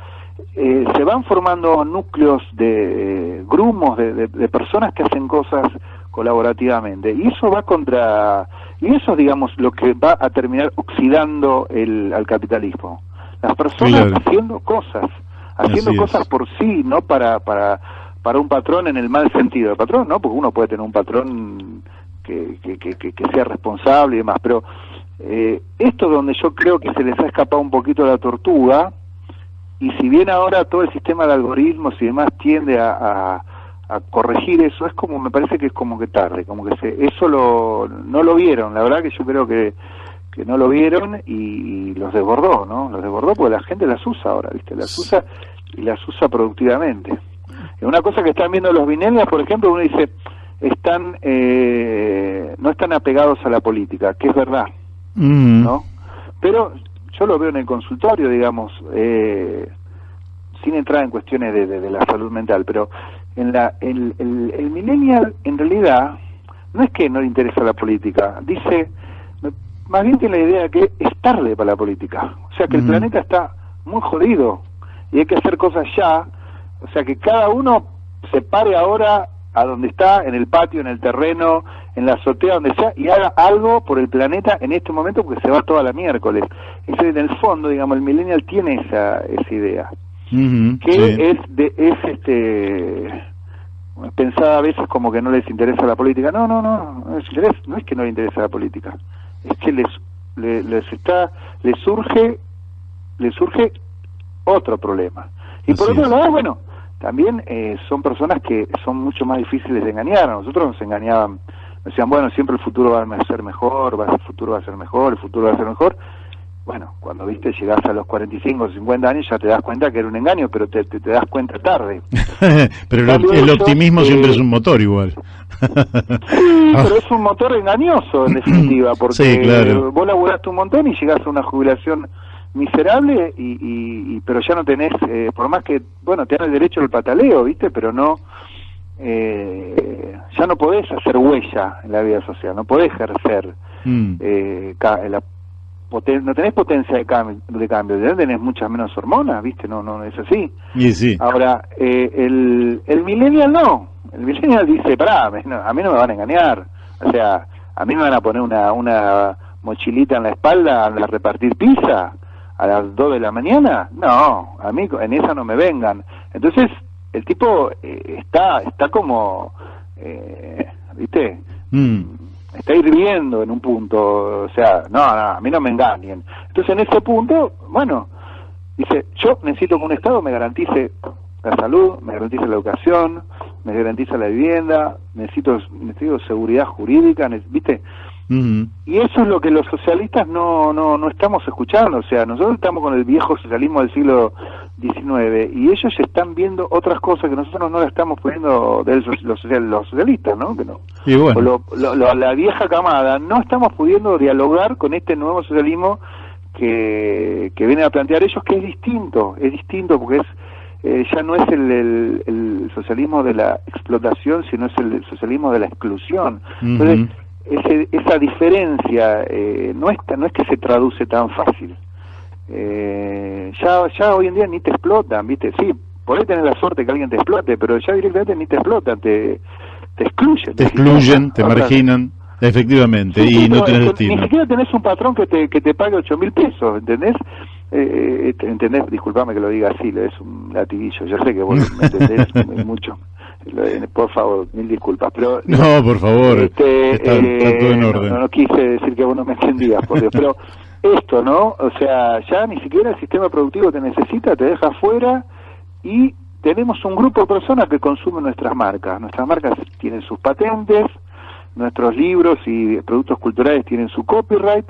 se van formando núcleos de grumos de personas que hacen cosas colaborativamente, y eso va y eso, digamos, lo que va a terminar oxidando al capitalismo. Las personas haciendo cosas por sí, no para para un patrón en el mal sentido del patrón, ¿no? Porque uno puede tener un patrón que sea responsable y demás, pero esto donde yo creo que se les ha escapado un poquito la tortuga, y si bien ahora todo el sistema de algoritmos y demás tiende a corregir eso, es como, me parece que es como que tarde, como que no lo vieron, la verdad que yo creo que no lo vieron y los desbordó, ¿no? Los desbordó porque la gente las usa ahora, ¿viste? Las usa y las usa productivamente. Una cosa que están viendo los millennials, por ejemplo, uno dice, no están apegados a la política, que es verdad, ¿no? Pero yo lo veo en el consultorio, digamos, sin entrar en cuestiones de la salud mental, pero el millennial en realidad no es que no le interesa la política, dice, más bien tiene la idea de que es tarde para la política, o sea que el planeta está muy jodido y hay que hacer cosas ya, o sea que cada uno se pare ahora a donde está, en el patio, en el terreno, en la azotea, donde sea, y haga algo por el planeta en este momento porque se va toda la miércoles. Ese, en el fondo, digamos, el millennial tiene esa idea. Que sí. Pensada a veces como que no les interesa la política. No es que no les interesa la política, es que les surge otro problema. Y por otro lado, bueno, también son personas que son mucho más difíciles de engañar. A nosotros nos engañaban, decían, bueno, siempre el futuro va a ser mejor, el futuro va a ser mejor. Bueno, cuando llegás a los 45 o 50 años ya te das cuenta que era un engaño, pero te das cuenta tarde.
Pero el optimismo siempre es un motor igual.
Sí, pero es un motor engañoso en definitiva, porque
sí, claro.
Vos laburaste un montón y llegás a una jubilación miserable pero ya no tenés, por más que, bueno, te dan el derecho al pataleo, ¿viste? Pero no, ya no podés hacer huella en la vida social, no podés ejercer no tenés potencia de cambio, ya tenés muchas menos hormonas, ¿viste? No es así.
Y sí.
Ahora, el millennial no. El millennial dice, pará, a mí no me van a engañar. O sea, a mí me van a poner una mochilita en la espalda a repartir pizza a las 2 de la mañana. No, a mí en esa no me vengan. Entonces, el tipo está como, ¿viste? Está hirviendo en un punto, o sea, no, a mí no me engañen. Entonces en ese punto, bueno, dice, yo necesito que un Estado me garantice la salud, me garantice la educación, me garantice la vivienda, necesito seguridad jurídica, ¿viste? Y eso es lo que los socialistas no estamos escuchando, o sea, nosotros estamos con el viejo socialismo del siglo XIX y ellos están viendo otras cosas que nosotros no le estamos poniendo de los socialistas, ¿no? Que no.
Y bueno.
La vieja camada no estamos pudiendo dialogar con este nuevo socialismo que vienen a plantear ellos, que es distinto porque ya no es el socialismo de la explotación, sino es el socialismo de la exclusión. Entonces, esa diferencia no es que se traduce tan fácil. Ya hoy en día ni te explotan, ¿viste? Sí, por ahí tenés la suerte que alguien te explote, pero ya directamente ni te explotan, te excluyen. Te marginan.
Efectivamente, sí, y no tenés destino.
Ni siquiera tenés un patrón que te pague 8.000 pesos, ¿entendés? ¿Entendés? Disculpame que lo diga así, es un latiguillo, yo sé que vos me entendés mucho. Por favor, mil disculpas, pero
no, por favor, está todo en orden.
No quise decir que vos no me entendías, por Dios, pero esto, ¿no? O sea, ya ni siquiera el sistema productivo te necesita, te deja fuera y tenemos un grupo de personas que consumen nuestras marcas. Nuestras marcas tienen sus patentes, nuestros libros y productos culturales tienen su copyright.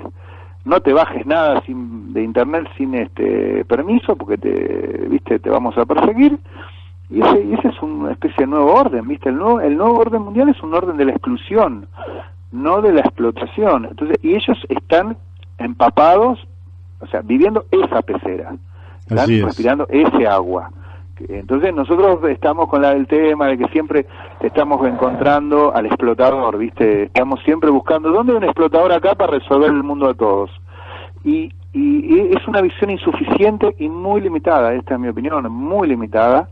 No te bajes nada de internet sin permiso porque te vamos a perseguir. Y ese es una especie de nuevo orden, ¿viste? El nuevo orden mundial es un orden de la exclusión, no de la explotación. Entonces, y ellos están empapados, o sea, viviendo esa pecera, están respirando ese agua. Entonces nosotros estamos con el tema de que siempre estamos encontrando al explotador, ¿viste? Estamos siempre buscando dónde hay un explotador acá para resolver el mundo a todos. Y es una visión insuficiente y muy limitada, esta es mi opinión, muy limitada.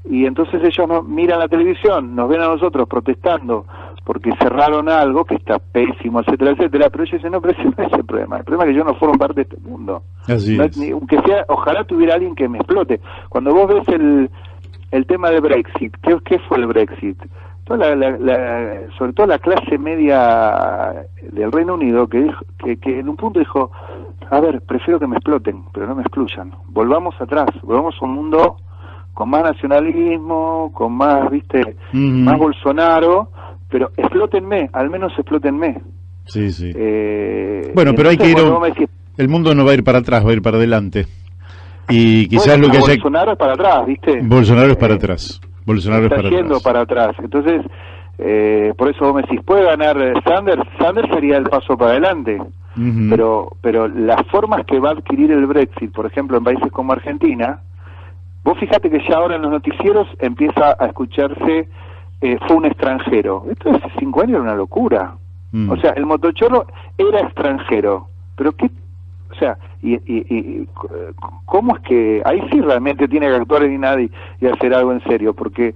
Y entonces ellos miran la televisión, nos ven a nosotros protestando porque cerraron algo que está pésimo, etcétera, pero ellos dicen, no, pero ese no es el problema es que yo no formo parte de este mundo.
Así es.
Aunque sea, ojalá tuviera alguien que me explote. Cuando vos ves el tema de Brexit. ¿Qué fue el Brexit? Sobre todo la clase media del Reino Unido que en un punto dijo, a ver, prefiero que me exploten, pero no me excluyan. Volvamos atrás, volvamos a un mundo con más nacionalismo, con más, más Bolsonaro, pero explótenme, al menos explótenme.
Sí. Bueno, pero hay que ir... El mundo no va a ir para atrás, va a ir para adelante. Y quizás lo que haya...
Bolsonaro es para atrás, ¿viste?
Bolsonaro es para atrás. Bolsonaro
está
es para
yendo
atrás.
para atrás. Entonces, por eso vos me decís, ¿puede ganar Sanders? Sanders sería el paso para adelante. Pero las formas que va a adquirir el Brexit, por ejemplo, en países como Argentina, vos fíjate que ya ahora en los noticieros empieza a escucharse fue un extranjero. Esto hace 5 años era una locura. O sea, el motochorro era extranjero. Pero qué... O sea, ¿cómo es que ahí sí realmente tiene que actuar y nadie y hacer algo en serio? Porque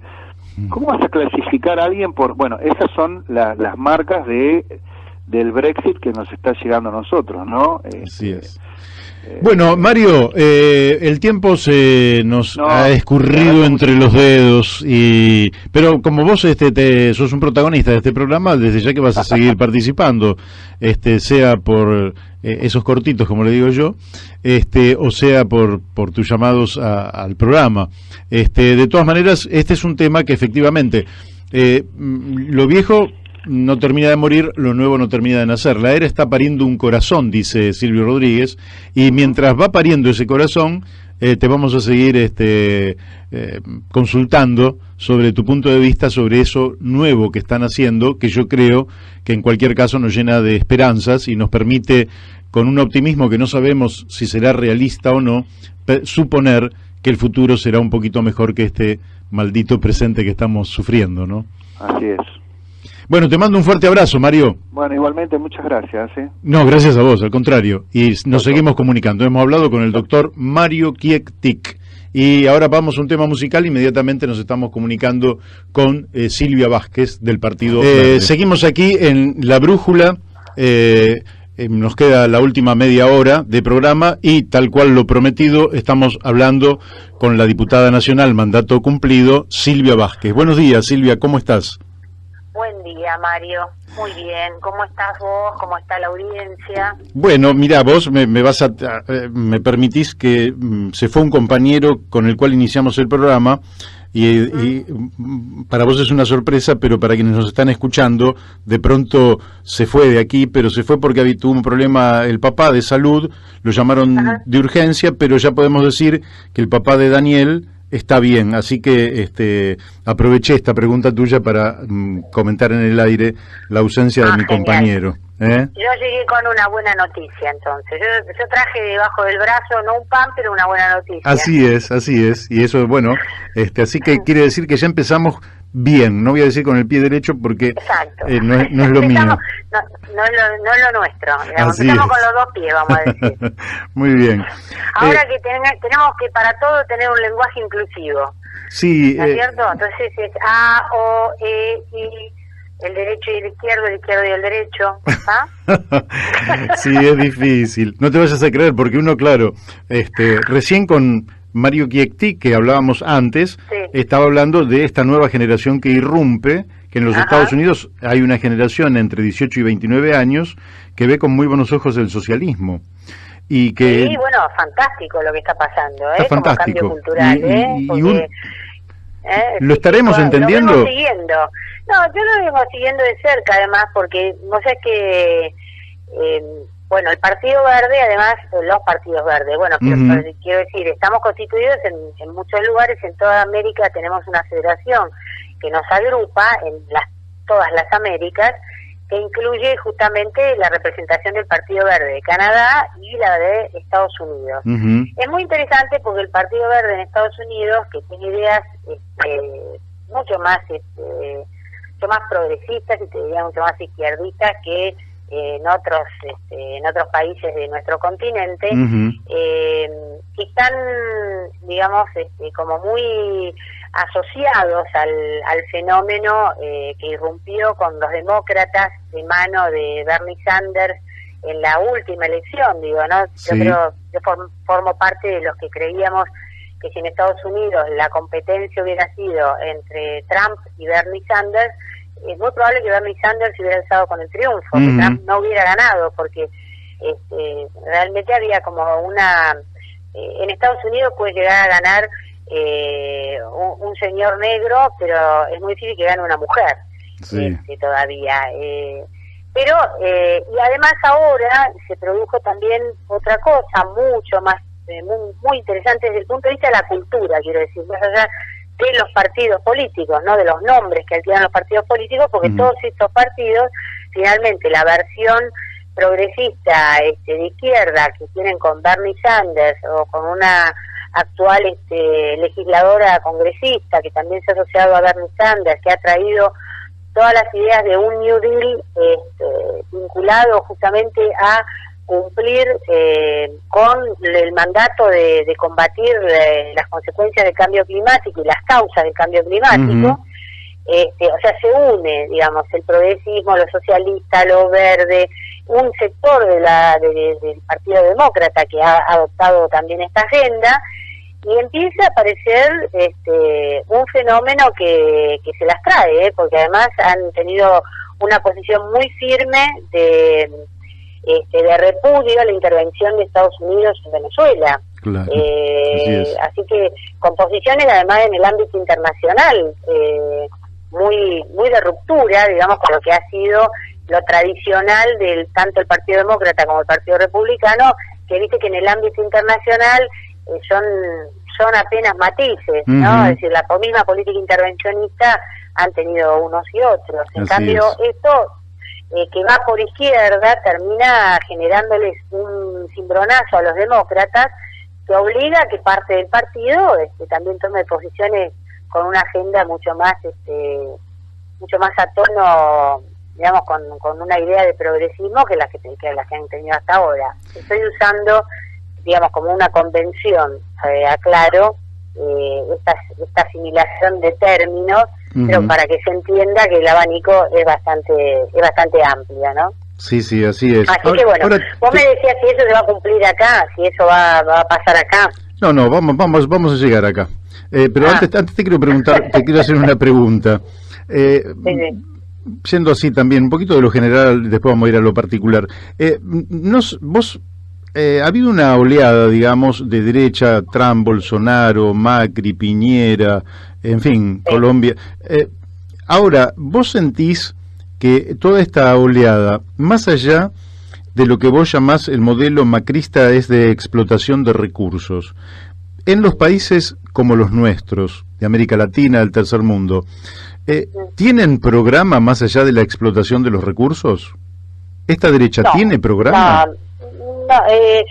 ¿cómo vas a clasificar a alguien por... Bueno, esas son las marcas del Brexit que nos está llegando a nosotros, ¿no?
Así es. Bueno, Mario, el tiempo se nos ha escurrido entre los dedos, pero como vos sos un protagonista de este programa, desde ya que vas a seguir participando, sea por esos cortitos, como le digo yo, o sea por tus llamados al programa. De todas maneras, este es un tema que efectivamente, lo viejo no termina de morir, lo nuevo no termina de nacer. La era está pariendo un corazón, dice Silvio Rodríguez, y mientras va pariendo ese corazón, te vamos a seguir consultando sobre tu punto de vista sobre eso nuevo que están haciendo, que yo creo que en cualquier caso nos llena de esperanzas y nos permite, con un optimismo que no sabemos si será realista o no, suponer que el futuro será un poquito mejor que este maldito presente que estamos sufriendo, ¿no?
Así es.
Bueno, te mando un fuerte abrazo, Mario.
Bueno, igualmente, muchas gracias.
No, gracias a vos, al contrario. Y nos seguimos comunicando. Hemos hablado con el doctor Mario Kiektik. Y ahora vamos a un tema musical. Inmediatamente nos estamos comunicando con Silvia Vázquez del Partido Verde. Seguimos aquí en La Brújula. Nos queda la última media hora de programa y, tal cual lo prometido, estamos hablando con la diputada nacional, mandato cumplido, Silvia Vázquez. Buenos días, Silvia, ¿cómo estás?
Buen día, Mario. Muy bien. ¿Cómo estás vos? ¿Cómo está la audiencia?
Bueno, mira, vos me permitís que se fue un compañero con el cual iniciamos el programa y para vos es una sorpresa, pero para quienes nos están escuchando, de pronto se fue de aquí, pero se fue porque tuvo un problema el papá de salud, lo llamaron de urgencia, pero ya podemos decir que el papá de Daniel está bien, así que aproveché esta pregunta tuya para comentar en el aire la ausencia de mi compañero.
Yo llegué con una buena noticia, entonces. Yo traje debajo del brazo, no un pan, pero una buena noticia.
Así es, y eso es bueno. Así que quiere decir que ya empezamos bien, no voy a decir con el pie derecho porque no es lo mío.
No es lo nuestro, digamos.
Así
empezamos
es.
con los dos pies, vamos a decir.
Muy bien.
Ahora que tenemos que para todo tener un lenguaje inclusivo.
Sí.
¿No es cierto? Entonces es A, O, E, I, el derecho y el izquierdo y el derecho. ¿Ah?
Sí, es difícil. No te vayas a creer porque uno, claro, recién con Mario Kiektik, que hablábamos antes, estaba hablando de esta nueva generación que irrumpe, que en los Estados Unidos hay una generación entre 18 y 29 años que ve con muy buenos ojos el socialismo. Y que
sí, bueno, fantástico lo que está pasando,
está fantástico.
Como cambio cultural,
¿Lo estaremos entendiendo?
Lo siguiendo. No, yo lo vengo siguiendo de cerca, además, porque no sé que bueno, el Partido Verde, además, los partidos verdes, bueno, pero quiero decir, estamos constituidos en muchos lugares, en toda América tenemos una federación que nos agrupa en todas las Américas, que incluye justamente la representación del Partido Verde de Canadá y la de Estados Unidos. Es muy interesante porque el Partido Verde en Estados Unidos, que tiene ideas mucho más progresistas y te diría mucho más izquierdistas que en otros países de nuestro continente, que están, digamos, como muy asociados al fenómeno que irrumpió con los demócratas de mano de Bernie Sanders en la última elección, digo, ¿no? Yo creo, yo formo parte de los que creíamos que si en Estados Unidos la competencia hubiera sido entre Trump y Bernie Sanders, es muy probable que Bernie Sanders se hubiera alzado con el triunfo, que Trump no hubiera ganado, porque realmente había como en Estados Unidos puede llegar a ganar un señor negro, pero es muy difícil que gane una mujer, todavía. Pero, y además ahora se produjo también otra cosa mucho más, muy interesante desde el punto de vista de la cultura, quiero decir, más allá de los partidos políticos, ¿no? De los nombres que alquilan los partidos políticos, porque todos estos partidos, finalmente la versión progresista de izquierda que tienen con Bernie Sanders o con una actual legisladora congresista que también se ha asociado a Bernie Sanders, que ha traído todas las ideas de un New Deal vinculado justamente a cumplir con el mandato de combatir las consecuencias del cambio climático y las causas del cambio climático. O sea, se une, digamos, el progresismo, lo socialista, lo verde, un sector del Partido Demócrata que ha adoptado también esta agenda, y empieza a aparecer un fenómeno que se las trae, porque además han tenido una posición muy firme de repudio a la intervención de Estados Unidos en Venezuela.
Claro,
así que con posiciones además en el ámbito internacional muy de ruptura, digamos, con lo que ha sido lo tradicional del tanto el Partido Demócrata como el Partido Republicano, que viste que en el ámbito internacional son apenas matices, ¿no? Es decir, la misma política intervencionista han tenido unos y otros. En cambio, esto que va por izquierda termina generándoles un cimbronazo a los demócratas que obliga a que parte del partido también tome posiciones con una agenda mucho más a tono, digamos, con una idea de progresismo que las que han tenido hasta ahora. Estoy usando, digamos, como una convención, aclaro, esta asimilación de términos, pero para que se entienda que el abanico es bastante amplio, ¿no?
Sí, así es.
Así que bueno, vos me decías si eso se va a cumplir acá, si eso va a pasar acá.
No, vamos a llegar acá. Pero antes te quiero preguntar, te quiero hacer una pregunta. Siendo así también, un poquito de lo general, después vamos a ir a lo particular. Ha habido una oleada, digamos, de derecha, Trump, Bolsonaro, Macri, Piñera, en fin, Colombia. Ahora, ¿vos sentís que toda esta oleada, más allá de lo que vos llamás el modelo macrista, es de explotación de recursos, en los países como los nuestros, de América Latina, del tercer mundo, ¿tienen programa más allá de la explotación de los recursos? ¿Esta derecha tiene programa?
No, es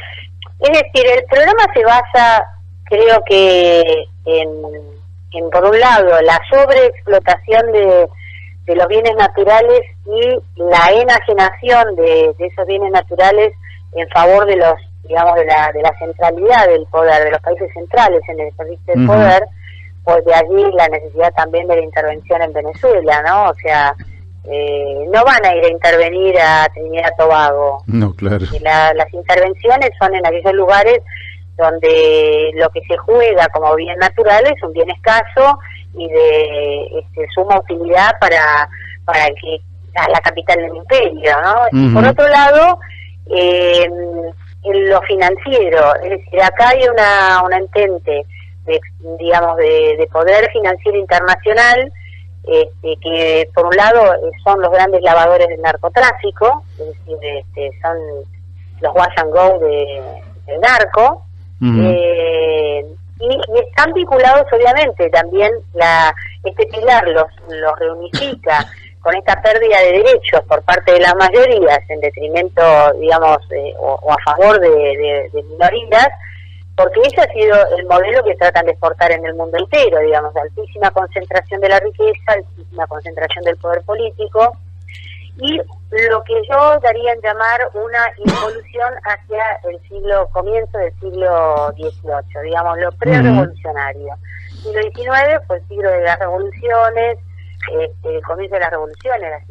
decir, el programa se basa, creo que, en por un lado, la sobreexplotación de los bienes naturales y la enajenación de esos bienes naturales en favor de los, digamos, de la centralidad del poder, de los países centrales en el ejercicio del poder, pues de allí la necesidad también de la intervención en Venezuela, ¿no? O sea, no van a ir a intervenir a Trinidad y Tobago.
No, claro.
Las intervenciones son en aquellos lugares donde lo que se juega como bien natural es un bien escaso y de suma utilidad para la capital del imperio, ¿no? Y por otro lado, en lo financiero, es decir, acá hay una entente de poder financiero internacional, que por un lado son los grandes lavadores del narcotráfico, es decir, son los wash and go del narco, y están vinculados obviamente también este pilar los reunifica con esta pérdida de derechos por parte de las mayorías en detrimento, digamos, o a favor de minorías, porque ese ha sido el modelo que tratan de exportar en el mundo entero, digamos, altísima concentración de la riqueza, altísima concentración del poder político, y lo que yo daría en llamar una involución hacia el comienzo del siglo XVIII, digamos, lo pre-revolucionario. El siglo XIX fue el siglo de las revoluciones, el comienzo de las revoluciones,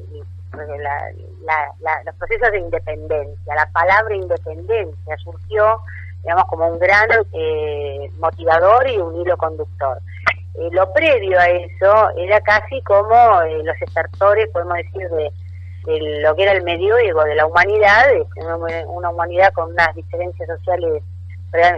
los procesos de independencia. La palabra independencia surgió digamos, como un gran motivador y un hilo conductor. Lo previo a eso era casi como los estertores, podemos decir, de lo que era el medioevo de la humanidad, una humanidad con unas diferencias sociales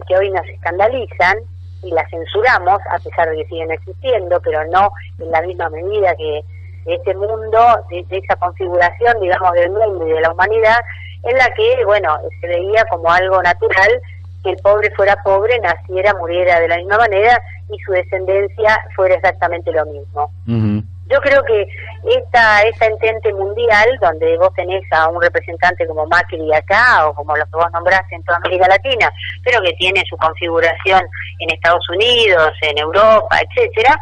que hoy nos escandalizan y las censuramos, a pesar de que siguen existiendo, pero no en la misma medida que este mundo, de esa configuración, digamos, del mundo y de la humanidad, en la que, bueno, se veía como algo natural que el pobre fuera pobre, naciera, muriera de la misma manera y su descendencia fuera exactamente lo mismo.
Uh-huh.
Yo creo que esta entente mundial, donde vos tenés a un representante como Macri acá, o como los que vos nombraste en toda América Latina, pero que tiene su configuración en Estados Unidos, en Europa, etcétera,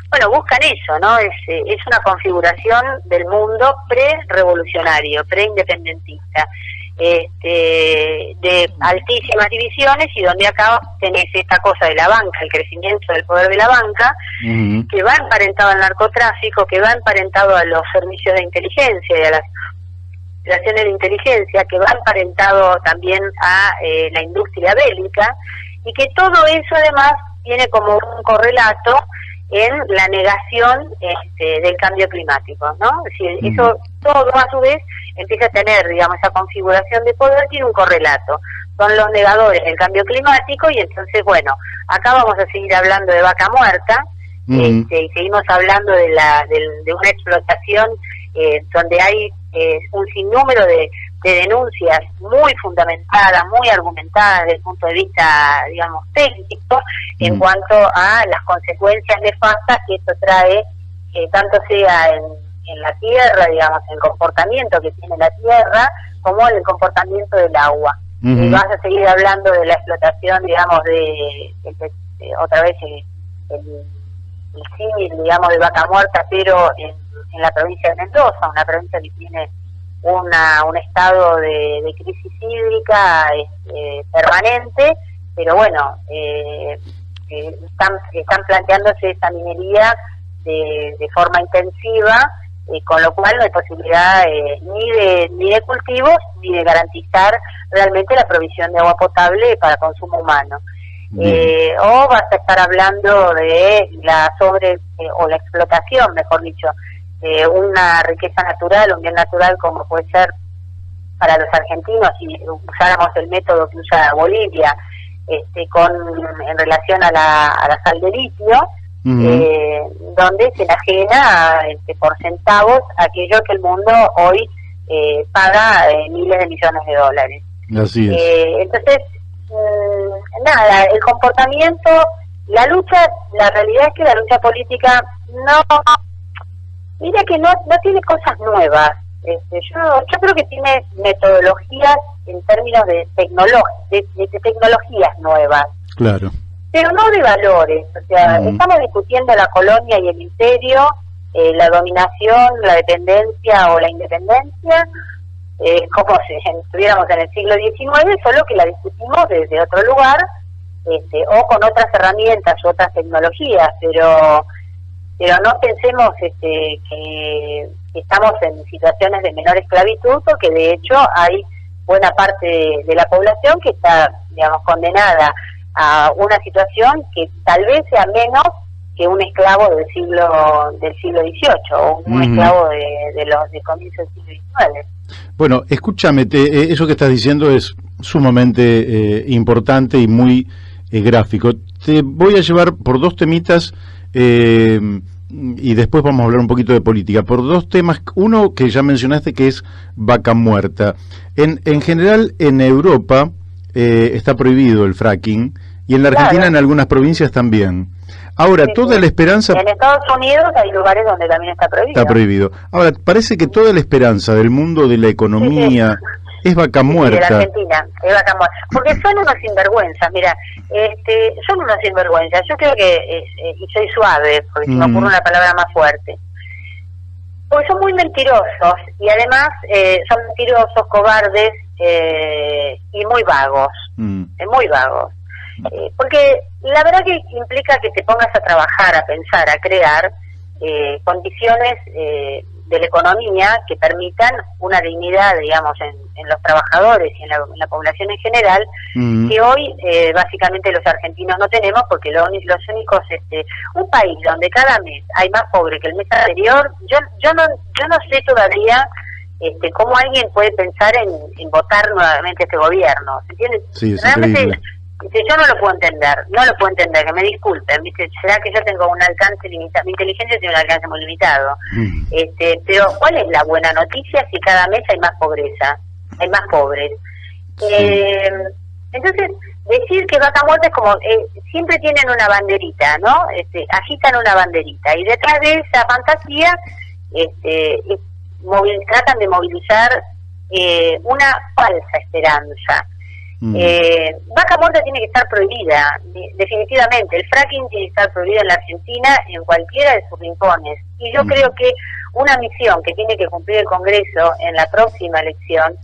bueno, buscan eso, ¿no? Es una configuración del mundo pre-revolucionario, pre-independentista, de altísimas divisiones, y donde acá tenés esta cosa de la banca, el crecimiento del poder de la banca, uh-huh, que va emparentado al narcotráfico, que va emparentado a los servicios de inteligencia y a las operaciones de inteligencia, que va emparentado también a la industria bélica, y que todo eso además tiene como un correlato en la negación del cambio climático, ¿no? Es decir, uh-huh, eso todo a su vez empieza a tener, digamos, esa configuración de poder, tiene un correlato. Son los negadores del cambio climático, y entonces, bueno, acá vamos a seguir hablando de vaca muerta, uh-huh, y seguimos hablando de una explotación donde hay un sinnúmero de denuncias muy fundamentadas, muy argumentadas desde el punto de vista, digamos, técnico, en cuanto a las consecuencias nefastas que esto trae, tanto sea en la tierra, digamos, en el comportamiento que tiene la tierra, como en el comportamiento del agua. Uh-huh. Vas a seguir hablando de la explotación, digamos, otra vez el símil, digamos, de vaca muerta, pero en la provincia de Mendoza, una provincia que tiene un estado de crisis hídrica permanente, pero bueno, están planteándose esa minería de forma intensiva, con lo cual no hay posibilidad ni de cultivos ni de garantizar realmente la provisión de agua potable para consumo humano. O vas a estar hablando de la o la explotación, mejor dicho, una riqueza natural, un bien natural como puede ser para los argentinos, si usáramos el método que usa Bolivia, en relación a la sal de litio, uh-huh, donde se enajena por centavos aquello que el mundo hoy paga miles de millones de dólares.
Así es.
Entonces, nada, el comportamiento, la lucha, la realidad es que la lucha política mira que no tiene cosas nuevas. Yo creo que tiene metodologías en términos de tecnologías nuevas.
Claro.
Pero no de valores. O sea, estamos discutiendo la colonia y el imperio, la dominación, la dependencia o la independencia, como si estuviéramos en el siglo XIX, solo que la discutimos desde otro lugar, o con otras herramientas u otras tecnologías, pero no pensemos que estamos en situaciones de menor esclavitud, porque de hecho hay buena parte de la población que está, digamos, condenada a una situación que tal vez sea menos que un esclavo del siglo XVIII o un esclavo de comienzo del siglo XIX.
Bueno, escúchame, eso que estás diciendo es sumamente importante y muy gráfico. Te voy a llevar por dos temitas y después vamos a hablar un poquito de política, por dos temas. Uno que ya mencionaste, que es vaca muerta. En general, en Europa está prohibido el fracking, y en la Argentina, claro, en algunas provincias también. Ahora, sí, toda la esperanza...
En Estados Unidos hay lugares donde también está prohibido.
Está prohibido. Ahora, parece que toda la esperanza del mundo de la economía es vaca muerta.
De la Argentina, es vaca muerta. Porque son unos sinvergüenzas, mira, son unos sinvergüenzas. Yo creo que, y soy suave, porque se me ocurre una palabra más fuerte, porque son muy mentirosos, y además son mentirosos, cobardes y muy vagos, muy vagos. Porque la verdad que implica que te pongas a trabajar, a pensar, a crear condiciones de la economía que permitan una dignidad, digamos, en los trabajadores y en la población en general, que hoy básicamente los argentinos no tenemos, porque los únicos, un país donde cada mes hay más pobre que el mes anterior, yo no sé todavía cómo alguien puede pensar en votar nuevamente este gobierno, ¿entiendes?
Sí, es
realmente
increíble.
yo no lo puedo entender, que me disculpen, ¿viste? Será que yo tengo un alcance limitado, mi inteligencia tiene un alcance muy limitado, pero ¿cuál es la buena noticia si cada mes hay más pobreza, hay más pobres? Entonces, decir que Vaca Muerta es como, siempre tienen una banderita, ¿no? Agitan una banderita, y detrás de esa fantasía tratan de movilizar una falsa esperanza. Vaca Muerta tiene que estar prohibida, definitivamente. El fracking tiene que estar prohibido en la Argentina, en cualquiera de sus rincones. Y yo creo que una misión que tiene que cumplir el Congreso en la próxima elección,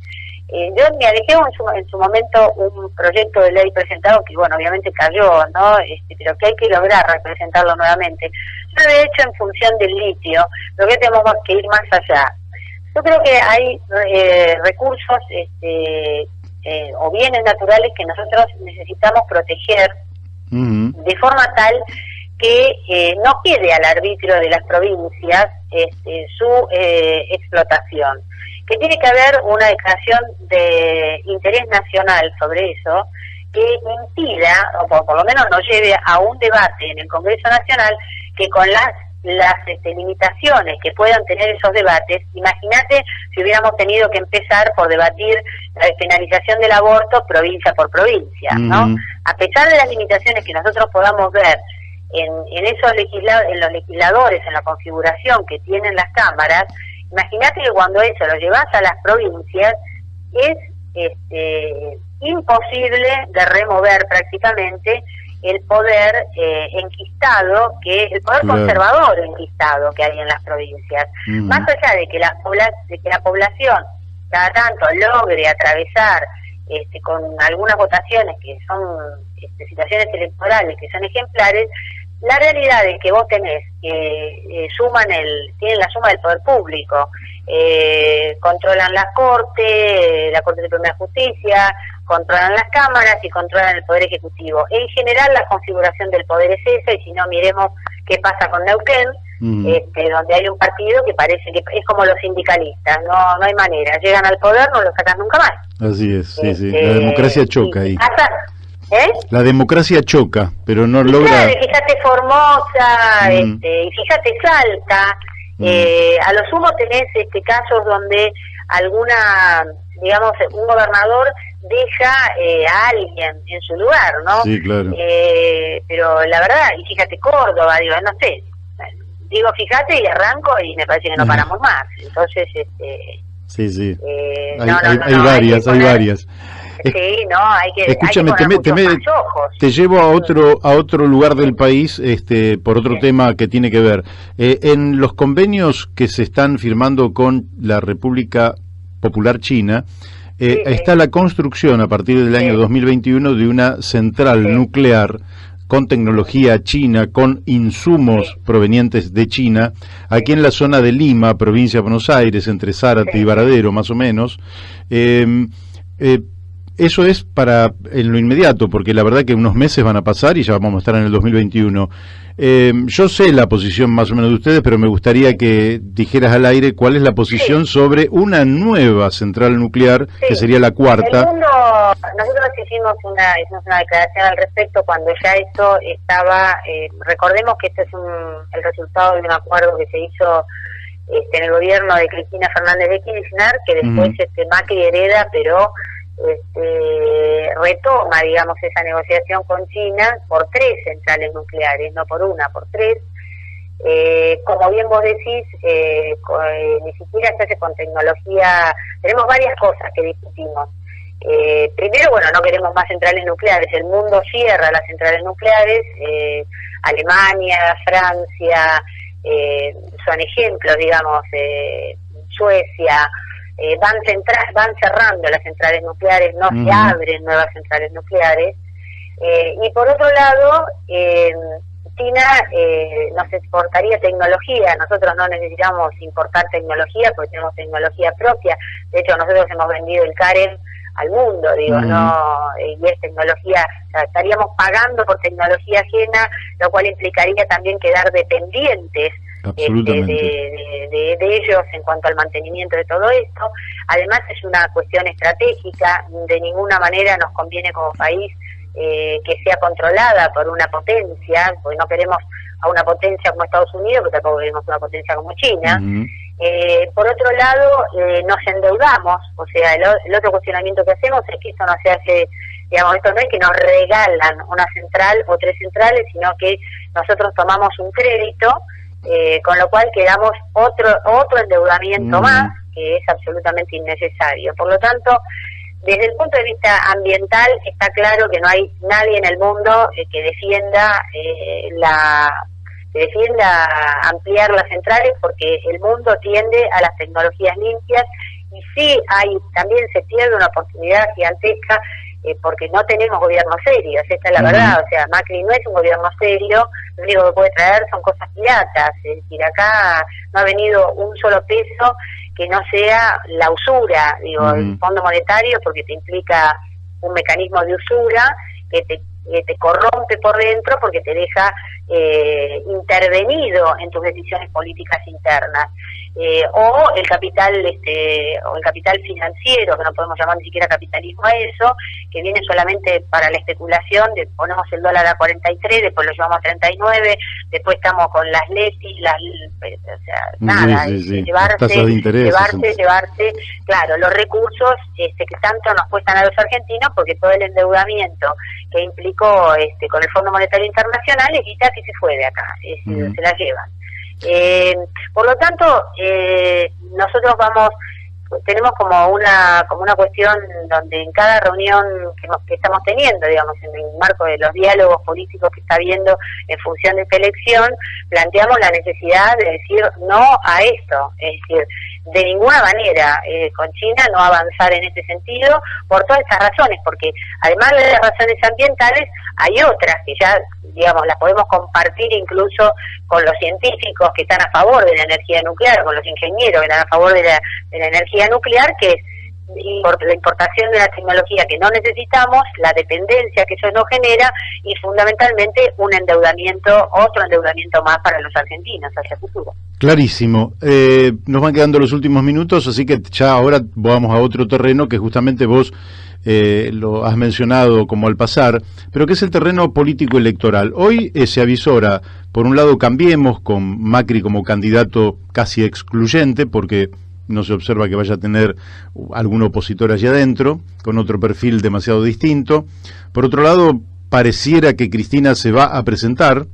yo me alejé en su momento un proyecto de ley presentado que, bueno, obviamente cayó, ¿no? Pero que hay que lograr representarlo nuevamente. Yo lo he hecho en función del litio, pero que tenemos que ir más allá. Yo creo que hay recursos o bienes naturales que nosotros necesitamos proteger de forma tal que no quede al arbitrio de las provincias su explotación, que tiene que haber una declaración de interés nacional sobre eso, que impida, o por lo menos nos lleve a un debate en el Congreso Nacional, que con las limitaciones que puedan tener esos debates, imagínate si hubiéramos tenido que empezar por debatir la despenalización del aborto provincia por provincia, ¿no? A pesar de las limitaciones que nosotros podamos ver en los legisladores, en la configuración que tienen las cámaras, imagínate que cuando eso lo llevas a las provincias es imposible de remover prácticamente el poder enquistado, el poder conservador enquistado que hay en las provincias. Más allá de que la población cada tanto logre atravesar con algunas votaciones que son situaciones electorales que son ejemplares, la realidad es que vos tenés tienen la suma del poder público, controlan la Corte Suprema de Justicia, controlan las cámaras y controlan el Poder Ejecutivo. En general la configuración del poder es esa, y si no, miremos qué pasa con Neuquén, donde hay un partido que parece que es como los sindicalistas, no hay manera, llegan al poder, no lo sacan nunca más.
Así es, sí. La democracia choca ahí. La democracia choca, pero no logra...
Claro, fíjate Formosa, y fíjate Salta, a lo sumo tenés casos donde un gobernador deja a alguien en su lugar, ¿no?
Sí, claro.
Pero la verdad, y fíjate Córdoba, no sé, fíjate y arranco y me parece que no paramos más. Entonces,
sí.
Hay
varias.
Sí, no, hay que
Escúchame, te llevo a otro lugar del país, por otro tema que tiene que ver. En los convenios que se están firmando con la República Popular China, está la construcción a partir del año 2021 de una central nuclear con tecnología china, con insumos provenientes de China, aquí en la zona de Lima, provincia de Buenos Aires, entre Zárate y Varadero, más o menos. Eso es para en lo inmediato, porque la verdad que unos meses van a pasar y ya vamos a estar en el 2021. Yo sé la posición más o menos de ustedes, pero me gustaría que dijeras al aire cuál es la posición sobre una nueva central nuclear, que sería la cuarta.
Nosotros hicimos una declaración al respecto cuando ya esto estaba, recordemos que este es el resultado de un acuerdo que se hizo en el gobierno de Cristina Fernández de Kirchner, que después Macri hereda, pero retoma, digamos, esa negociación con China por 3 centrales nucleares, no por una, por 3. Como bien vos decís, ni siquiera se hace con tecnología. Tenemos varias cosas que discutimos. Primero, no queremos más centrales nucleares. El mundo cierra las centrales nucleares. Alemania, Francia, son ejemplos, digamos, Suecia. Van cerrando las centrales nucleares, no se abren nuevas centrales nucleares, y por otro lado China nos exportaría tecnología, nosotros no necesitamos importar tecnología porque tenemos tecnología propia, de hecho nosotros hemos vendido el CAREM al mundo, digo, y es tecnología, o sea, estaríamos pagando por tecnología ajena, lo cual implicaría también quedar dependientes de ellos en cuanto al mantenimiento de todo esto. Además es una cuestión estratégica, de ninguna manera nos conviene como país que sea controlada por una potencia, porque no queremos a una potencia como Estados Unidos, pero tampoco queremos una potencia como China. Por otro lado, nos endeudamos, o sea, el otro cuestionamiento que hacemos es que esto no se hace, digamos, esto no es que nos regalan una central o 3 centrales, sino que nosotros tomamos un crédito, con lo cual quedamos otro endeudamiento más, que es absolutamente innecesario. Por lo tanto, desde el punto de vista ambiental, está claro que no hay nadie en el mundo que defienda ampliar las centrales, porque el mundo tiende a las tecnologías limpias, y sí también se pierde una oportunidad gigantesca porque no tenemos gobiernos serios, esta es la verdad. O sea, Macri no es un gobierno serio, lo único que puede traer son cosas piratas, es decir, acá no ha venido un solo peso que no sea la usura, digo, el Fondo Monetario, porque te implica un mecanismo de usura que te corrompe por dentro, porque te deja intervenido en tus decisiones políticas internas, o el capital financiero, que no podemos llamar ni siquiera capitalismo a eso, que viene solamente para la especulación, ponemos el dólar a 43, después lo llevamos a 39, después estamos con las LETI, o sea, nada, llevarse, claro, los recursos que tanto nos cuestan a los argentinos, porque todo el endeudamiento que implicó con el Fondo Monetario Internacional es guita que se fue de acá, se la llevan. Por lo tanto, nosotros tenemos como una cuestión donde en cada reunión que estamos teniendo, digamos, en el marco de los diálogos políticos que está habiendo en función de esta elección, planteamos la necesidad de decir no a esto, es decir, de ninguna manera con China no avanzar en este sentido por todas estas razones, porque además de las razones ambientales hay otras que ya, digamos, las podemos compartir incluso con los científicos que están a favor de la energía nuclear, con los ingenieros que están a favor de la energía nuclear, que es la importación de la tecnología que no necesitamos, la dependencia que eso nos genera, y fundamentalmente otro endeudamiento más para los argentinos hacia el futuro.
Clarísimo. Nos van quedando los últimos minutos, así que ya ahora vamos a otro terreno que justamente vos lo has mencionado como al pasar, pero que es el terreno político-electoral. Hoy se avisora, por un lado, Cambiemos, con Macri como candidato casi excluyente, porque no se observa que vaya a tener algún opositor allá adentro, con otro perfil demasiado distinto. Por otro lado, pareciera que Cristina se va a presentar.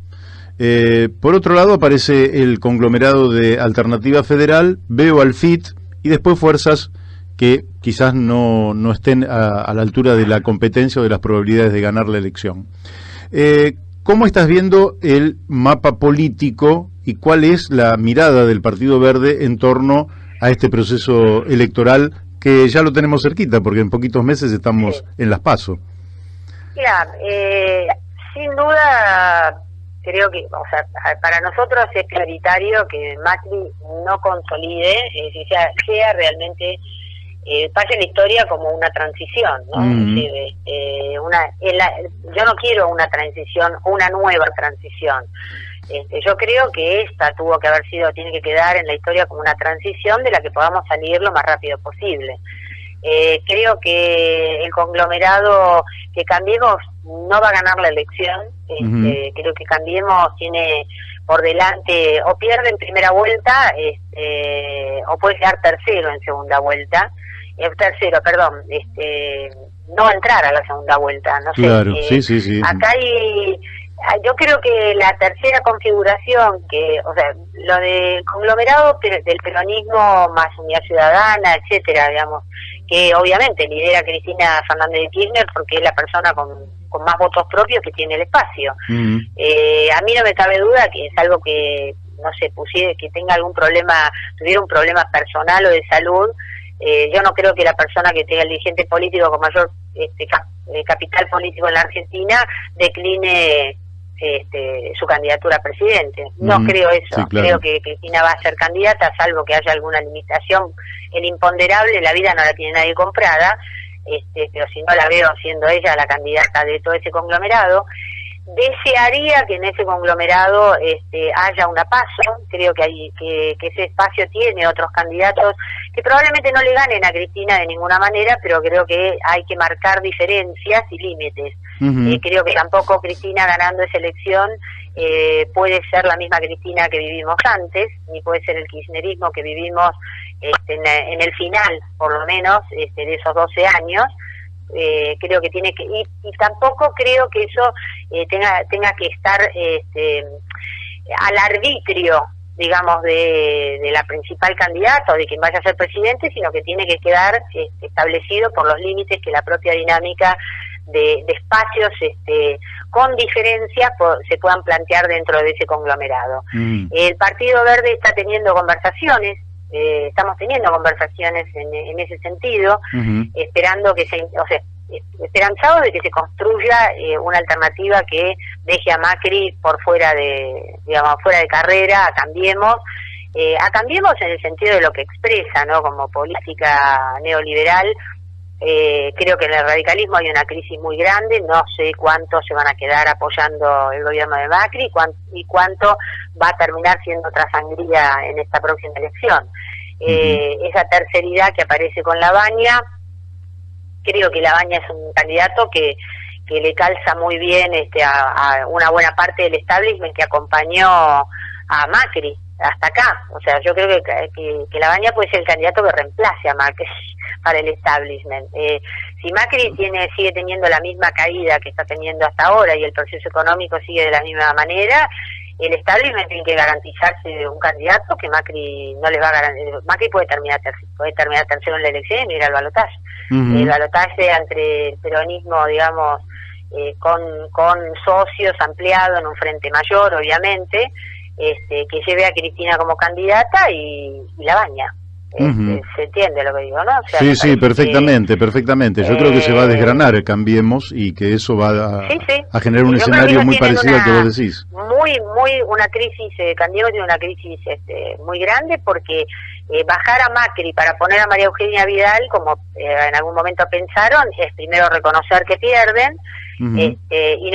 Por otro lado, aparece el conglomerado de Alternativa Federal, Veo al FIT, y después fuerzas que quizás no estén a la altura de la competencia o de las probabilidades de ganar la elección. ¿Cómo estás viendo el mapa político y cuál es la mirada del Partido Verde en torno a este proceso electoral que ya lo tenemos cerquita, porque en poquitos meses estamos en las PASO?
Mira, sin duda creo que, o sea, para nosotros es prioritario que Macri no consolide, sea realmente pase en la historia como una transición, ¿no? Es decir, yo no quiero una transición, una nueva transición. Yo creo que esta tiene que quedar en la historia como una transición de la que podamos salir lo más rápido posible. Creo que el conglomerado que Cambiemos no va a ganar la elección. Creo que Cambiemos tiene por delante, o pierde en primera vuelta, o puede quedar tercero en segunda vuelta. No entrar a la segunda vuelta, no
claro,
sé.
Sí.
Acá yo creo que la tercera configuración, o sea, lo del conglomerado del peronismo más Unidad Ciudadana, etcétera, digamos, que obviamente lidera Cristina Fernández de Kirchner porque es la persona con más votos propios que tiene el espacio. A mí no me cabe duda que es algo que, no sé, que tuviera un problema personal o de salud. Yo no creo que la persona que tenga el dirigente político con mayor capital político en la Argentina decline su candidatura a presidente. No creo eso.
Sí, claro.
Creo que Cristina va a ser candidata, salvo que haya alguna limitación. El imponderable, la vida no la tiene nadie comprada, pero si no la veo siendo ella la candidata de todo ese conglomerado. Desearía que en ese conglomerado haya una PASO. Creo que ese espacio tiene otros candidatos que probablemente no le ganen a Cristina de ninguna manera, pero creo que hay que marcar diferencias y límites. Creo que tampoco Cristina ganando esa elección puede ser la misma Cristina que vivimos antes, ni puede ser el kirchnerismo que vivimos en el final, por lo menos, de esos 12 años. Creo que tiene que, y tampoco creo que eso tenga que estar al arbitrio, digamos, de la principal candidata o de quien vaya a ser presidente, sino que tiene que quedar establecido por los límites que la propia dinámica de espacios con diferencias se puedan plantear dentro de ese conglomerado. El Partido Verde está teniendo conversaciones, estamos teniendo conversaciones en ese sentido, esperando que esperanzados de que se construya una alternativa que deje a Macri por fuera de carrera, a Cambiemos en el sentido de lo que expresa, ¿no? Como política neoliberal. Creo que en el radicalismo hay una crisis muy grande, no sé cuánto se van a quedar apoyando el gobierno de Macri y cuánto va a terminar siendo otra sangría en esta próxima elección. Esa terceridad que aparece con Labaña, creo que Labaña es un candidato que le calza muy bien a una buena parte del establishment que acompañó a Macri hasta acá. O sea, yo creo que Labaña puede ser el candidato que reemplace a Macri para el establishment. Si Macri sigue teniendo la misma caída que está teniendo hasta ahora y el proceso económico sigue de la misma manera, el establishment tiene que garantizarse un candidato que Macri no les va a garantizar. Macri puede terminar tercero en la elección y ir al balotaje. El balotaje entre el peronismo, digamos, con socios ampliado en un frente mayor, obviamente, que lleve a Cristina como candidata y Labaña. Se entiende lo que digo, ¿no? O sea,
sí, perfectamente. Yo creo que se va a desgranar Cambiemos y que eso va a generar un escenario muy parecido al que vos decís.
Una crisis, Cambiemos tiene una crisis muy grande porque bajar a Macri para poner a María Eugenia Vidal, como en algún momento pensaron, es primero reconocer que pierden, y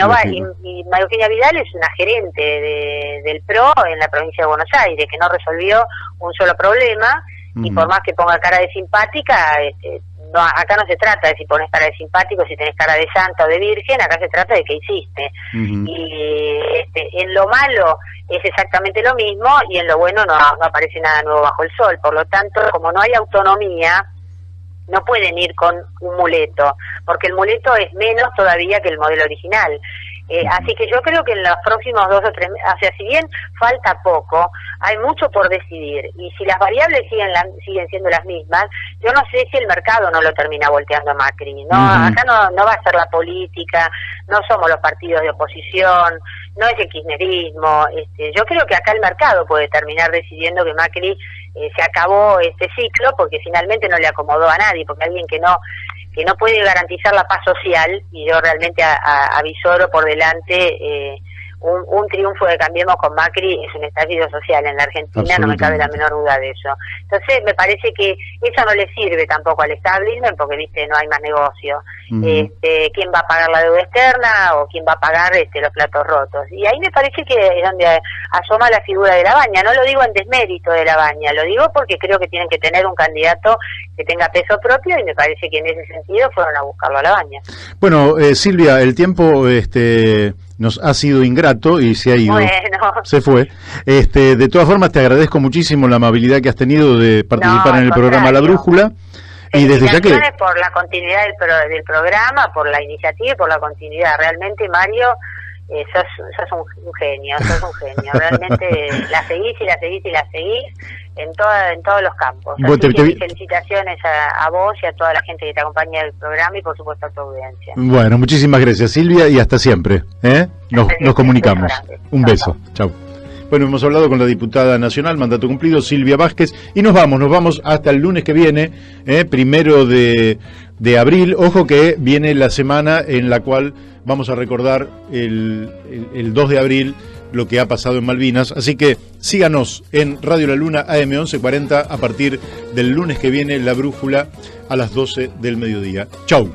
María Eugenia Vidal es una gerente del PRO en la provincia de Buenos Aires, que no resolvió un solo problema. Y por más que ponga cara de simpática, acá no se trata de si pones cara de simpático, si tenés cara de santa o de virgen, acá se trata de qué hiciste. Y en lo malo es exactamente lo mismo y en lo bueno no aparece nada nuevo bajo el sol. Por lo tanto, como no hay autonomía, no pueden ir con un muleto, porque el muleto es menos todavía que el modelo original. Así que yo creo que en los próximos 2 o 3 meses, o sea, si bien falta poco, hay mucho por decidir, y si las variables siguen siendo las mismas, yo no sé si el mercado no lo termina volteando a Macri, ¿no? Acá no va a ser la política, no somos los partidos de oposición, no es el kirchnerismo, yo creo que acá el mercado puede terminar decidiendo que Macri se acabó este ciclo, porque finalmente no le acomodó a nadie, porque alguien que no puede garantizar la paz social, y yo realmente avisoro por delante un triunfo de Cambiemos con Macri es un estallido social en la Argentina, no me cabe la menor duda de eso. Entonces me parece que eso no le sirve tampoco al establishment, porque viste, no hay más negocio. ¿Quién va a pagar la deuda externa o quién va a pagar los platos rotos? Y ahí me parece que es donde asoma la figura de Labaña. No lo digo en desmérito de Labaña, lo digo porque creo que tienen que tener un candidato que tenga peso propio, y me parece que en ese sentido fueron a buscarlo a Labaña.
Bueno, Silvia, el tiempo nos ha sido ingrato y se ha ido, se fue. De todas formas, te agradezco muchísimo la amabilidad que has tenido de participar en el programa La Brújula. Y desde ya que
por la continuidad del programa, por la iniciativa y por la continuidad. Realmente, Mario, sos un genio, realmente la seguís en todos los campos. Así que felicitaciones a vos y a toda la gente que te acompaña del programa, y por supuesto a tu audiencia.
Bueno, muchísimas gracias, Silvia, y hasta siempre. Nos comunicamos. Un beso. Chau. Bueno, hemos hablado con la diputada nacional, mandato cumplido, Silvia Vázquez, y nos vamos hasta el lunes que viene, 1 de de abril. Ojo que viene la semana en la cual vamos a recordar el 2 de abril lo que ha pasado en Malvinas, así que síganos en Radio La Luna AM 1140 a partir del lunes que viene, La Brújula a las 12 del mediodía. Chau.